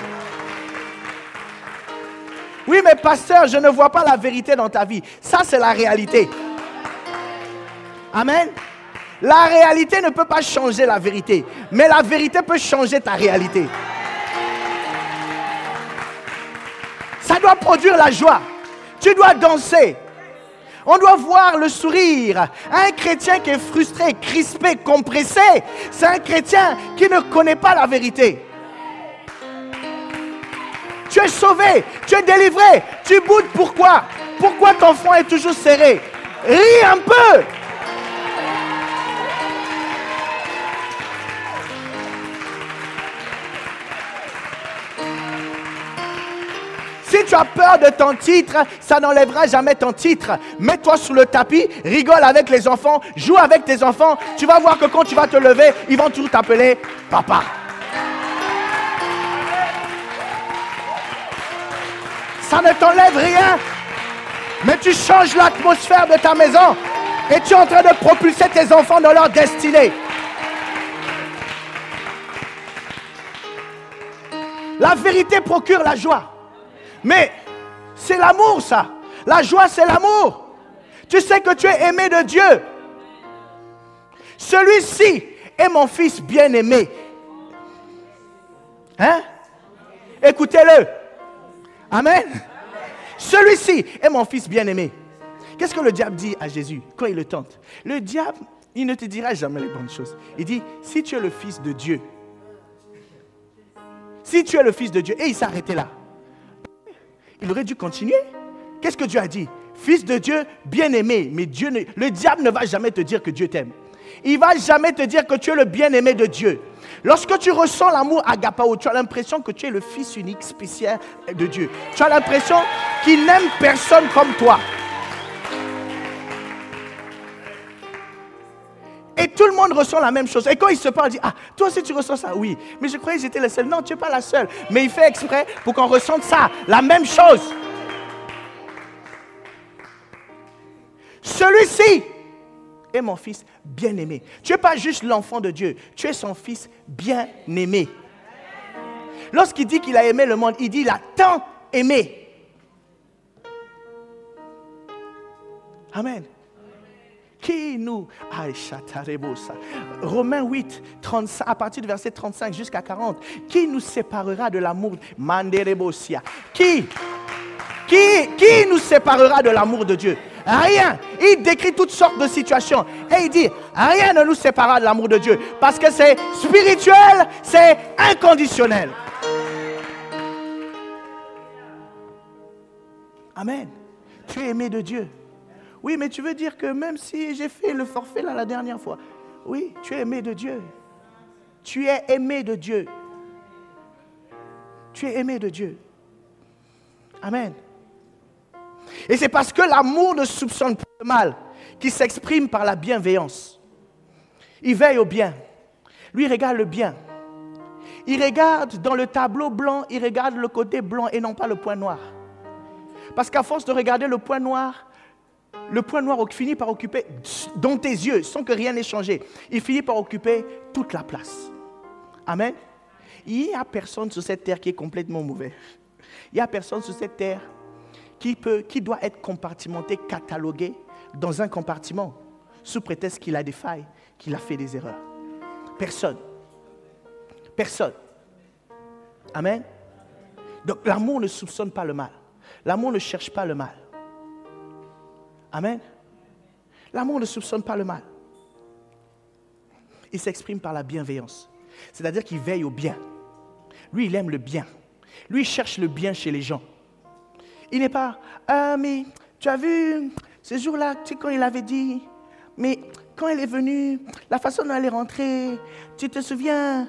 Oui, mais pasteur, je ne vois pas la vérité dans ta vie. Ça, c'est la réalité. Amen. La réalité ne peut pas changer la vérité, mais la vérité peut changer ta réalité. Ça doit produire la joie. Tu dois danser. On doit voir le sourire. Un chrétien qui est frustré, crispé, compressé, c'est un chrétien qui ne connaît pas la vérité. Tu es sauvé, tu es délivré, tu boudes pourquoi? Pourquoi ton front est toujours serré? Ris un peu. Si tu as peur de ton titre, ça n'enlèvera jamais ton titre. Mets-toi sous le tapis, rigole avec les enfants, joue avec tes enfants. Tu vas voir que quand tu vas te lever, ils vont toujours t'appeler papa. Ça ne t'enlève rien, mais tu changes l'atmosphère de ta maison et tu es en train de propulser tes enfants dans leur destinée. La vérité procure la joie. Mais c'est l'amour, ça. La joie, c'est l'amour. Tu sais que tu es aimé de Dieu. Celui-ci est mon fils bien-aimé. Hein? Écoutez-le. Amen. Celui-ci est mon fils bien-aimé. Qu'est-ce que le diable dit à Jésus quand il le tente? Le diable, il ne te dira jamais les bonnes choses. Il dit, si tu es le fils de Dieu, si tu es le fils de Dieu, et il s'est arrêté là. Il aurait dû continuer. Qu'est-ce que Dieu a dit? Fils de Dieu, bien-aimé. Mais le diable ne va jamais te dire que Dieu t'aime. Il ne va jamais te dire que tu es le bien-aimé de Dieu. Lorsque tu ressens l'amour agapao, tu as l'impression que tu es le fils unique spécial de Dieu. Tu as l'impression qu'il n'aime personne comme toi. Et tout le monde ressent la même chose. Et quand il se parle, il dit, ah, toi aussi tu ressens ça? Oui, mais je croyais que j'étais la seule. Non, tu n'es pas la seule. Mais il fait exprès pour qu'on ressente ça, la même chose. Celui-ci est mon fils bien-aimé. Tu n'es pas juste l'enfant de Dieu, tu es son fils bien-aimé. Lorsqu'il dit qu'il a aimé le monde, il dit qu'il a tant aimé. Amen. Qui nous... Romains 8, 35, à partir du verset 35 jusqu'à 40. Qui nous séparera de l'amour? Qui nous séparera de l'amour de Dieu? Rien. Il décrit toutes sortes de situations. Et il dit, rien ne nous séparera de l'amour de Dieu. Parce que c'est spirituel, c'est inconditionnel. Amen. Tu es aimé de Dieu. Oui, mais tu veux dire que même si j'ai fait le forfait là la dernière fois, oui, tu es aimé de Dieu. Tu es aimé de Dieu. Tu es aimé de Dieu. Amen. Et c'est parce que l'amour ne soupçonne pas le mal qu'il s'exprime par la bienveillance. Il veille au bien. Lui, il regarde le bien. Il regarde dans le tableau blanc, il regarde le côté blanc et non pas le point noir. Parce qu'à force de regarder le point noir finit par occuper, dans tes yeux, sans que rien n'ait changé, il finit par occuper toute la place. Amen. Il n'y a personne sur cette terre qui est complètement mauvais. Il n'y a personne sur cette terre qui doit être compartimenté, catalogué dans un compartiment, sous prétexte qu'il a des failles, qu'il a fait des erreurs. Personne. Personne. Amen. Donc l'amour ne soupçonne pas le mal. L'amour ne cherche pas le mal. Amen. L'amour ne soupçonne pas le mal. Il s'exprime par la bienveillance. C'est-à-dire qu'il veille au bien. Lui, il aime le bien. Lui, il cherche le bien chez les gens. Il n'est pas, mais tu as vu, ce jour-là, tu sais, quand il avait dit, mais quand elle est venue, la façon dont elle est rentrée, tu te souviens?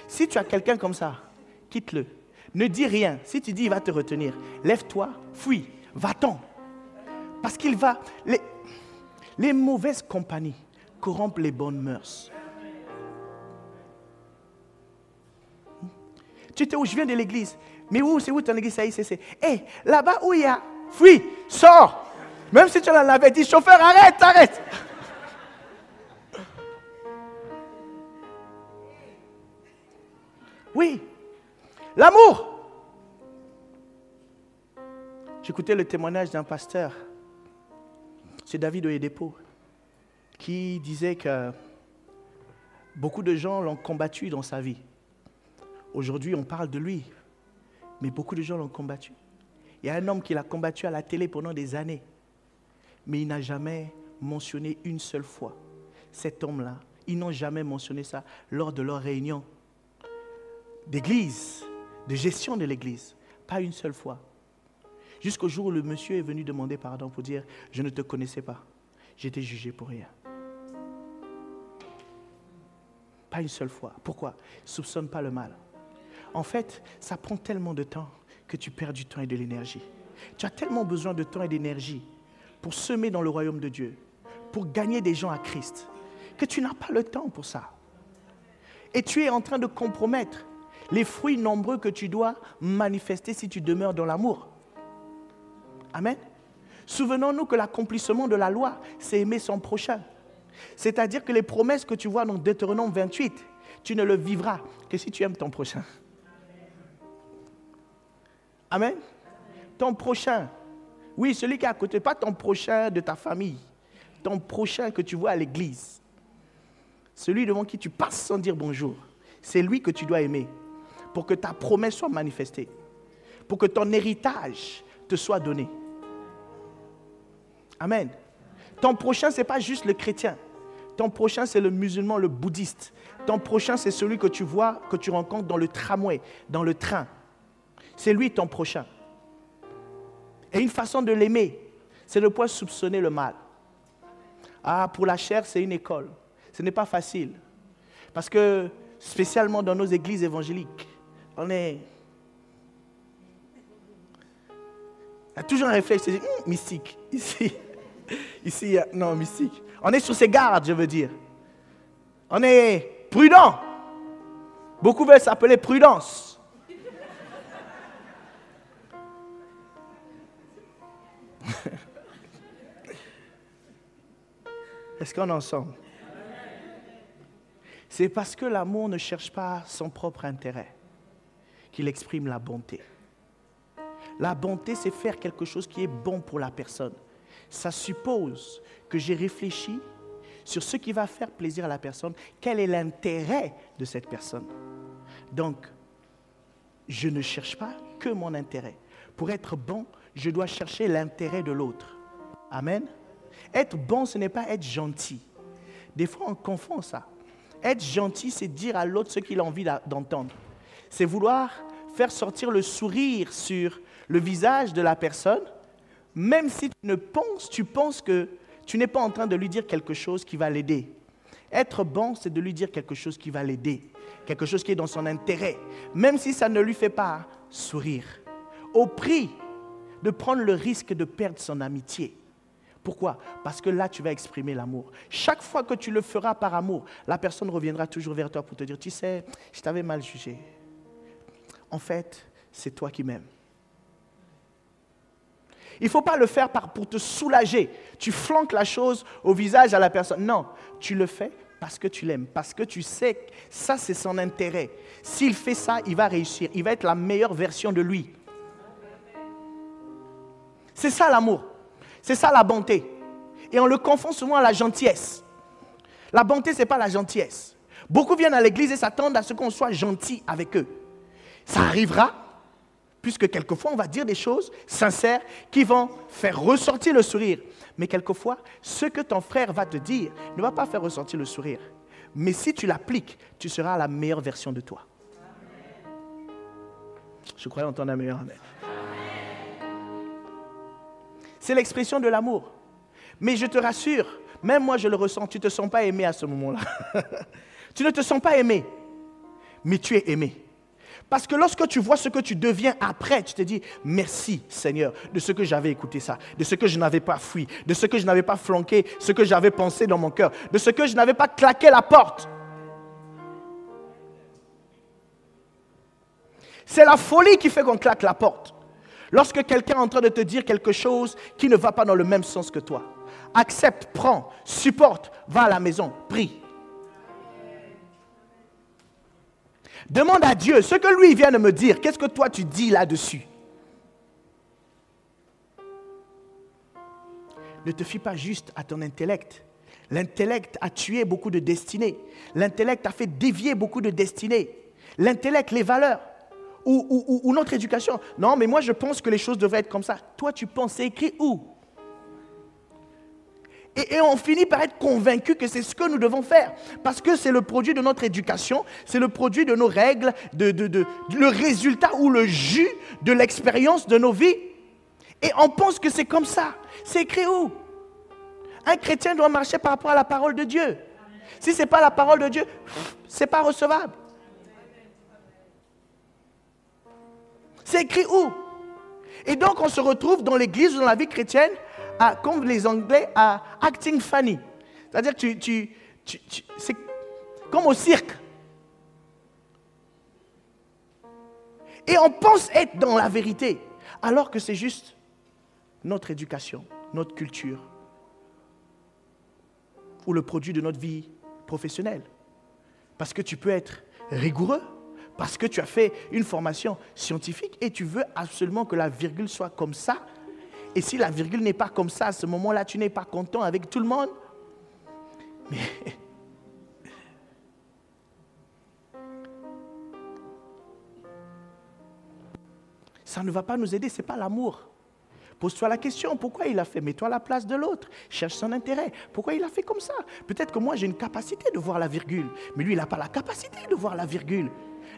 Si tu as quelqu'un comme ça, quitte-le. Ne dis rien. Si tu dis, il va te retenir. Lève-toi, fuis, va-t'en. Parce qu'il va... Les mauvaises compagnies corrompent les bonnes mœurs. Tu étais où? Je viens de l'église. Mais où? C'est où ton église? Ça y est, c'est. Hé, là-bas où il y a... Fuis, sors. Même si tu en avais dit, chauffeur, arrête, arrête. Oui, l'amour. J'écoutais le témoignage d'un pasteur, c'est David Oyedepo, qui disait que beaucoup de gens l'ont combattu dans sa vie. Aujourd'hui, on parle de lui, mais beaucoup de gens l'ont combattu. Il y a un homme qui l'a combattu à la télé pendant des années, mais il n'a jamais mentionné une seule fois. Cet homme-là, ils n'ont jamais mentionné ça lors de leur réunion d'église, de gestion de l'église. Pas une seule fois. Jusqu'au jour où le monsieur est venu demander pardon pour dire « Je ne te connaissais pas, j'étais jugé pour rien ». Pas une seule fois. Pourquoi? Ne soupçonne pas le mal. En fait, ça prend tellement de temps que tu perds du temps et de l'énergie. Tu as tellement besoin de temps et d'énergie pour semer dans le royaume de Dieu, pour gagner des gens à Christ, que tu n'as pas le temps pour ça. Et tu es en train de compromettre les fruits nombreux que tu dois manifester si tu demeures dans l'amour. Amen. Souvenons-nous que l'accomplissement de la loi, c'est aimer son prochain. C'est-à-dire que les promesses que tu vois dans Deutéronome 28, tu ne le vivras que si tu aimes ton prochain. Amen. Ton prochain. Oui, celui qui est à côté, pas ton prochain de ta famille. Ton prochain que tu vois à l'église. Celui devant qui tu passes sans dire bonjour. C'est lui que tu dois aimer pour que ta promesse soit manifestée. Pour que ton héritage te soit donné. Amen. Ton prochain, ce n'est pas juste le chrétien. Ton prochain, c'est le musulman, le bouddhiste. Ton prochain, c'est celui que tu vois, que tu rencontres dans le tramway, dans le train. C'est lui ton prochain. Et une façon de l'aimer, c'est de ne pas soupçonner le mal. Ah, pour la chair, c'est une école. Ce n'est pas facile. Parce que, spécialement dans nos églises évangéliques, on est... Il y a toujours un réflexe, c'est mystique. Ici, non, mystique. On est sur ses gardes, je veux dire. On est prudent. Beaucoup veulent s'appeler prudence. Est-ce qu'on est ensemble? C'est parce que l'amour ne cherche pas son propre intérêt qu'il exprime la bonté. La bonté, c'est faire quelque chose qui est bon pour la personne. Ça suppose que j'ai réfléchi sur ce qui va faire plaisir à la personne, quel est l'intérêt de cette personne. Donc, je ne cherche pas que mon intérêt. Pour être bon, je dois chercher l'intérêt de l'autre. Amen. Être bon, ce n'est pas être gentil. Des fois, on confond ça. Être gentil, c'est dire à l'autre ce qu'il a envie d'entendre. C'est vouloir faire sortir le sourire sur le visage de la personne, même si tu penses que tu n'es pas en train de lui dire quelque chose qui va l'aider. Être bon, c'est de lui dire quelque chose qui va l'aider, quelque chose qui est dans son intérêt, même si ça ne lui fait pas sourire, au prix de prendre le risque de perdre son amitié. Pourquoi? Parce que là, tu vas exprimer l'amour. Chaque fois que tu le feras par amour, la personne reviendra toujours vers toi pour te dire, tu sais, je t'avais mal jugé. En fait, c'est toi qui m'aimes. Il ne faut pas le faire pour te soulager. Tu flanques la chose au visage à la personne. Non, tu le fais parce que tu l'aimes, parce que tu sais que ça, c'est son intérêt. S'il fait ça, il va réussir. Il va être la meilleure version de lui. C'est ça l'amour. C'est ça la bonté. Et on le confond souvent à la gentillesse. La bonté, ce n'est pas la gentillesse. Beaucoup viennent à l'église et s'attendent à ce qu'on soit gentil avec eux. Ça arrivera. Puisque quelquefois, on va dire des choses sincères qui vont faire ressortir le sourire. Mais quelquefois, ce que ton frère va te dire ne va pas faire ressortir le sourire. Mais si tu l'appliques, tu seras la meilleure version de toi. Je croyais entendre un meilleur amen. C'est l'expression de l'amour. Mais je te rassure, même moi je le ressens, tu ne te sens pas aimé à ce moment-là. Tu ne te sens pas aimé, mais tu es aimé. Parce que lorsque tu vois ce que tu deviens après, tu te dis, merci Seigneur, de ce que j'avais écouté ça, de ce que je n'avais pas fui, de ce que je n'avais pas flanqué, ce que j'avais pensé dans mon cœur, de ce que je n'avais pas claqué la porte. C'est la folie qui fait qu'on claque la porte. Lorsque quelqu'un est en train de te dire quelque chose qui ne va pas dans le même sens que toi, accepte, prends, supporte, va à la maison, prie. Demande à Dieu ce que lui vient de me dire. Qu'est-ce que toi tu dis là-dessus? Ne te fie pas juste à ton intellect. L'intellect a tué beaucoup de destinées. L'intellect a fait dévier beaucoup de destinées. L'intellect, les valeurs ou notre éducation. Non, mais moi je pense que les choses devraient être comme ça. Toi tu penses, c'est écrit où? Et on finit par être convaincu que c'est ce que nous devons faire. Parce que c'est le produit de notre éducation, c'est le produit de nos règles, le résultat ou le jus de l'expérience de nos vies. Et on pense que c'est comme ça. C'est écrit où? Un chrétien doit marcher par rapport à la parole de Dieu. Si ce n'est pas la parole de Dieu, ce n'est pas recevable. C'est écrit où? Et donc on se retrouve dans l'église ou dans la vie chrétienne, comme les Anglais, à acting funny. C'est-à-dire que c'est comme au cirque. Et on pense être dans la vérité, alors que c'est juste notre éducation, notre culture, ou le produit de notre vie professionnelle. Parce que tu peux être rigoureux, parce que tu as fait une formation scientifique et tu veux absolument que la virgule soit comme ça. Et si la virgule n'est pas comme ça, à ce moment-là, tu n'es pas content avec tout le monde. Mais ça ne va pas nous aider, ce n'est pas l'amour. Pose-toi la question, pourquoi il a fait? Mets-toi à la place de l'autre, cherche son intérêt. Pourquoi il a fait comme ça? Peut-être que moi j'ai une capacité de voir la virgule, mais lui il n'a pas la capacité de voir la virgule.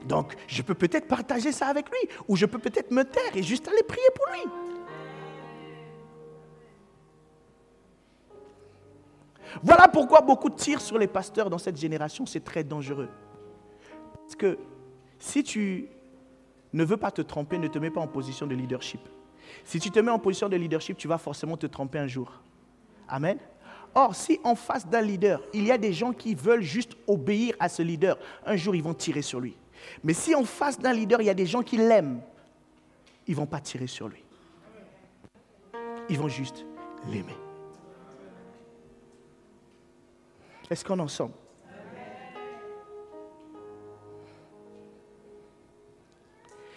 Donc je peux peut-être partager ça avec lui, ou je peux peut-être me taire et juste aller prier pour lui. Voilà pourquoi beaucoup tirent sur les pasteurs dans cette génération, c'est très dangereux. Parce que si tu ne veux pas te tromper, ne te mets pas en position de leadership. Si tu te mets en position de leadership, tu vas forcément te tromper un jour. Amen. Or, si en face d'un leader, il y a des gens qui veulent juste obéir à ce leader, un jour ils vont tirer sur lui. Mais si en face d'un leader, il y a des gens qui l'aiment, ils ne vont pas tirer sur lui. Ils vont juste l'aimer. Est-ce qu'on est ensemble?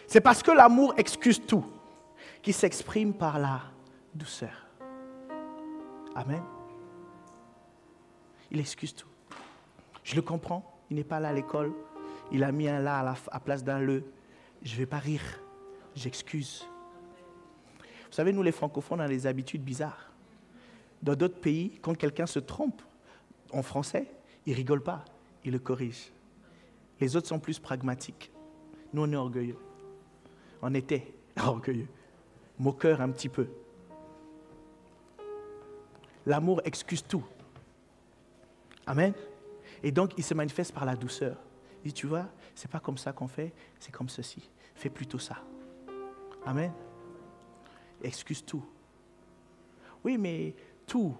C'est parce que l'amour excuse tout qui s'exprime par la douceur. Amen. Il excuse tout. Je le comprends. Il n'est pas là à l'école. Il a mis un là à la place d'un le. Je ne vais pas rire. J'excuse. Vous savez, nous les francophones, on a des habitudes bizarres. Dans d'autres pays, quand quelqu'un se trompe en français, ils ne rigolent pas. Ils le corrigent. Les autres sont plus pragmatiques. Nous, on est orgueilleux. On était orgueilleux. Moqueur un petit peu. L'amour excuse tout. Amen. Et donc, il se manifeste par la douceur. Il dit, tu vois, c'est pas comme ça qu'on fait, c'est comme ceci. Fais plutôt ça. Amen. Excuse tout. Oui, mais tout.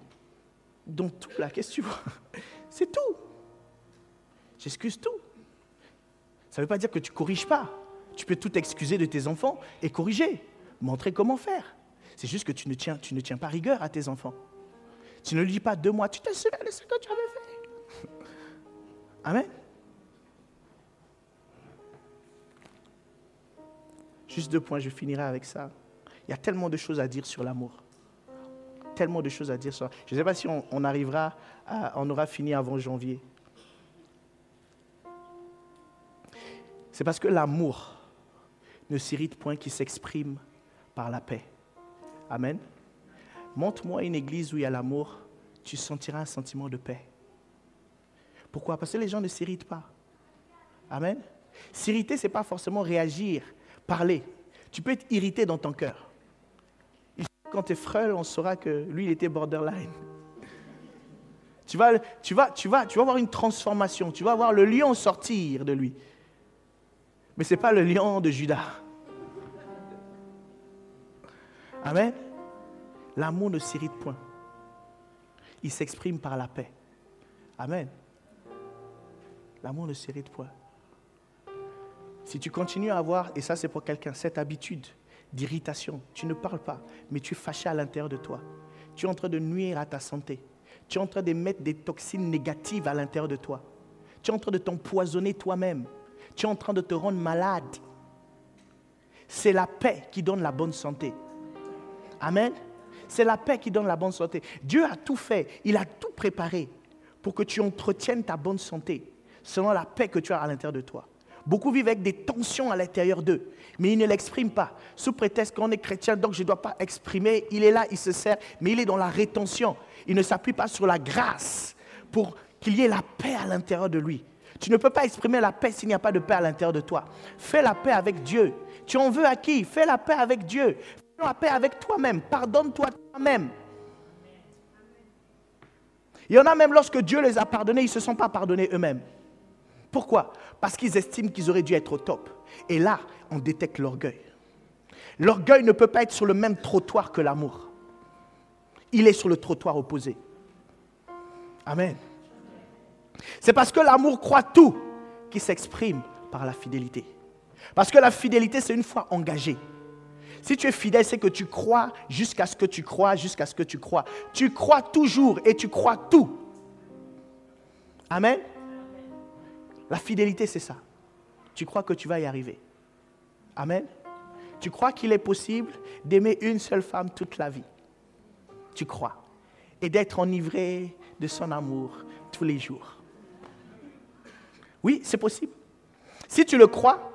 Donc tout là, qu'est-ce que tu vois? C'est tout. J'excuse tout. Ça ne veut pas dire que tu ne corriges pas. Tu peux tout excuser de tes enfants et corriger. Montrer comment faire. C'est juste que tu ne tiens pas rigueur à tes enfants. Tu ne lui dis pas 2 mois, tu te souviens de ce que tu avais fait. Amen. Juste 2 points, je finirai avec ça. Il y a tellement de choses à dire sur l'amour. Tellement de choses à dire sur... Je ne sais pas si on aura fini avant janvier. C'est parce que l'amour ne s'irrite point qui s'exprime par la paix. Amen. Montre-moi une église où il y a l'amour, tu sentiras un sentiment de paix. Pourquoi? Parce que les gens ne s'irritent pas. Amen. S'irriter, ce n'est pas forcément réagir, parler. Tu peux être irrité dans ton cœur. Quand tu es frêle, on saura que lui, il était borderline. Tu vas voir une transformation. Tu vas voir le lion sortir de lui. Mais ce n'est pas le lion de Judas. Amen. L'amour ne s'irrite point. Il s'exprime par la paix. Amen. L'amour ne s'irrite point. Si tu continues à avoir, et ça c'est pour quelqu'un, cette habitude d'irritation. Tu ne parles pas, mais tu es fâché à l'intérieur de toi. Tu es en train de nuire à ta santé. Tu es en train de mettre des toxines négatives à l'intérieur de toi. Tu es en train de t'empoisonner toi-même. Tu es en train de te rendre malade. C'est la paix qui donne la bonne santé. Amen. C'est la paix qui donne la bonne santé. Dieu a tout fait. Il a tout préparé pour que tu entretiennes ta bonne santé selon la paix que tu as à l'intérieur de toi. Beaucoup vivent avec des tensions à l'intérieur d'eux, mais ils ne l'expriment pas. Sous prétexte qu'on est chrétien, donc je ne dois pas exprimer. Il est là, il se sert, mais il est dans la rétention. Il ne s'appuie pas sur la grâce pour qu'il y ait la paix à l'intérieur de lui. Tu ne peux pas exprimer la paix s'il n'y a pas de paix à l'intérieur de toi. Fais la paix avec Dieu. Tu en veux à qui? Fais la paix avec Dieu. Fais la paix avec toi-même. Pardonne-toi toi-même. Il y en a même lorsque Dieu les a pardonnés, ils ne se sont pas pardonnés eux-mêmes. Pourquoi? Parce qu'ils estiment qu'ils auraient dû être au top. Et là, on détecte l'orgueil. L'orgueil ne peut pas être sur le même trottoir que l'amour. Il est sur le trottoir opposé. Amen. C'est parce que l'amour croit tout qui s'exprime par la fidélité. Parce que la fidélité, c'est une foi engagée. Si tu es fidèle, c'est que tu crois jusqu'à ce que tu crois, jusqu'à ce que tu crois. Tu crois toujours et tu crois tout. Amen. La fidélité, c'est ça. Tu crois que tu vas y arriver. Amen. Tu crois qu'il est possible d'aimer une seule femme toute la vie. Tu crois. Et d'être enivré de son amour tous les jours. Oui, c'est possible. Si tu le crois,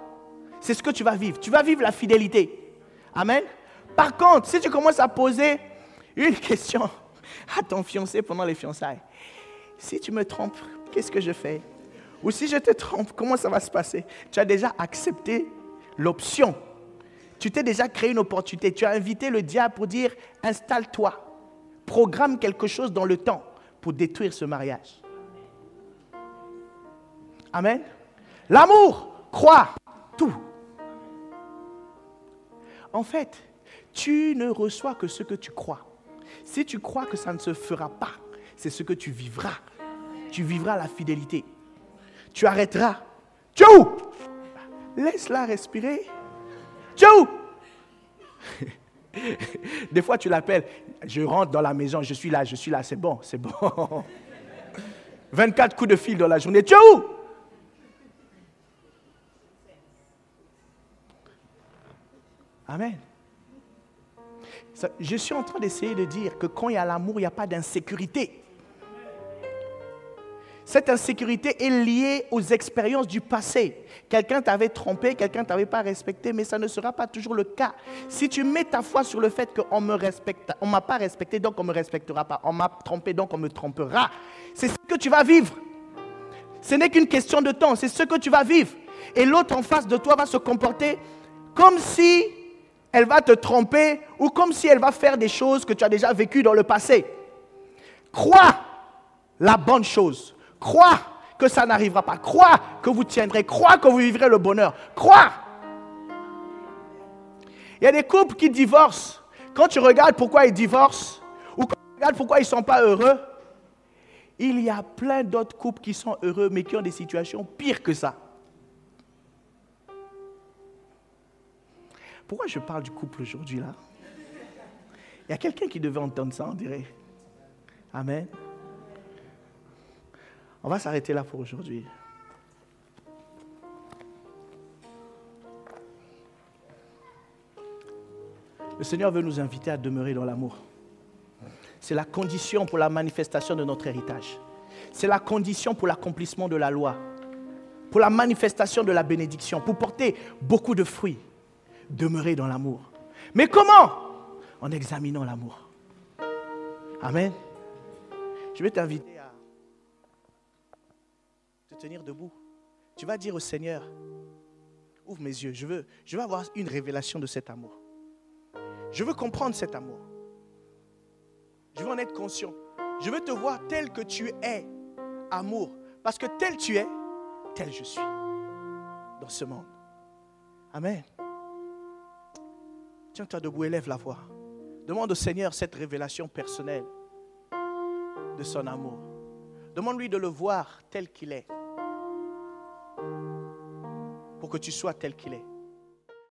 c'est ce que tu vas vivre. Tu vas vivre la fidélité. Amen. Par contre, si tu commences à poser une question à ton fiancé pendant les fiançailles, si tu me trompes, qu'est-ce que je fais? Ou si je te trompe, comment ça va se passer? Tu as déjà accepté l'option. Tu t'es déjà créé une opportunité. Tu as invité le diable pour dire, installe-toi. Programme quelque chose dans le temps pour détruire ce mariage. Amen. L'amour croit tout. En fait, tu ne reçois que ce que tu crois. Si tu crois que ça ne se fera pas, c'est ce que tu vivras. Tu vivras la fidélité. Tu arrêteras. Tu es où? Laisse-la respirer. Tu es où? Des fois, tu l'appelles. Je rentre dans la maison, je suis là, c'est bon, c'est bon. 24 coups de fil dans la journée. Tu es où? Amen. Je suis en train d'essayer de dire que quand il y a l'amour, il n'y a pas d'insécurité. Cette insécurité est liée aux expériences du passé. Quelqu'un t'avait trompé, quelqu'un ne t'avait pas respecté, mais ça ne sera pas toujours le cas. Si tu mets ta foi sur le fait qu'on me respecte, on ne m'a pas respecté, donc on ne me respectera pas. On m'a trompé, donc on me trompera. C'est ce que tu vas vivre. Ce n'est qu'une question de temps, c'est ce que tu vas vivre. Et l'autre en face de toi va se comporter comme si elle va te tromper ou comme si elle va faire des choses que tu as déjà vécues dans le passé. Crois la bonne chose. Crois que ça n'arrivera pas. Crois que vous tiendrez. Crois que vous vivrez le bonheur. Crois. Il y a des couples qui divorcent. Quand tu regardes pourquoi ils divorcent, ou quand tu regardes pourquoi ils ne sont pas heureux, il y a plein d'autres couples qui sont heureux, mais qui ont des situations pires que ça. Pourquoi je parle du couple aujourd'hui là? Il y a quelqu'un qui devait entendre ça, on dirait. Amen. On va s'arrêter là pour aujourd'hui. Le Seigneur veut nous inviter à demeurer dans l'amour. C'est la condition pour la manifestation de notre héritage. C'est la condition pour l'accomplissement de la loi, pour la manifestation de la bénédiction, pour porter beaucoup de fruits. Demeurer dans l'amour. Mais comment? En examinant l'amour. Amen. Je vais t'inviter à te tenir debout. Tu vas dire au Seigneur, ouvre mes yeux, je veux avoir une révélation de cet amour. Je veux comprendre cet amour. Je veux en être conscient. Je veux te voir tel que tu es, amour. Parce que tel tu es, tel je suis dans ce monde. Amen. Tiens-toi debout, élève la voix. Demande au Seigneur cette révélation personnelle de son amour. Demande-lui de le voir tel qu'il est. Pour que tu sois tel qu'il est.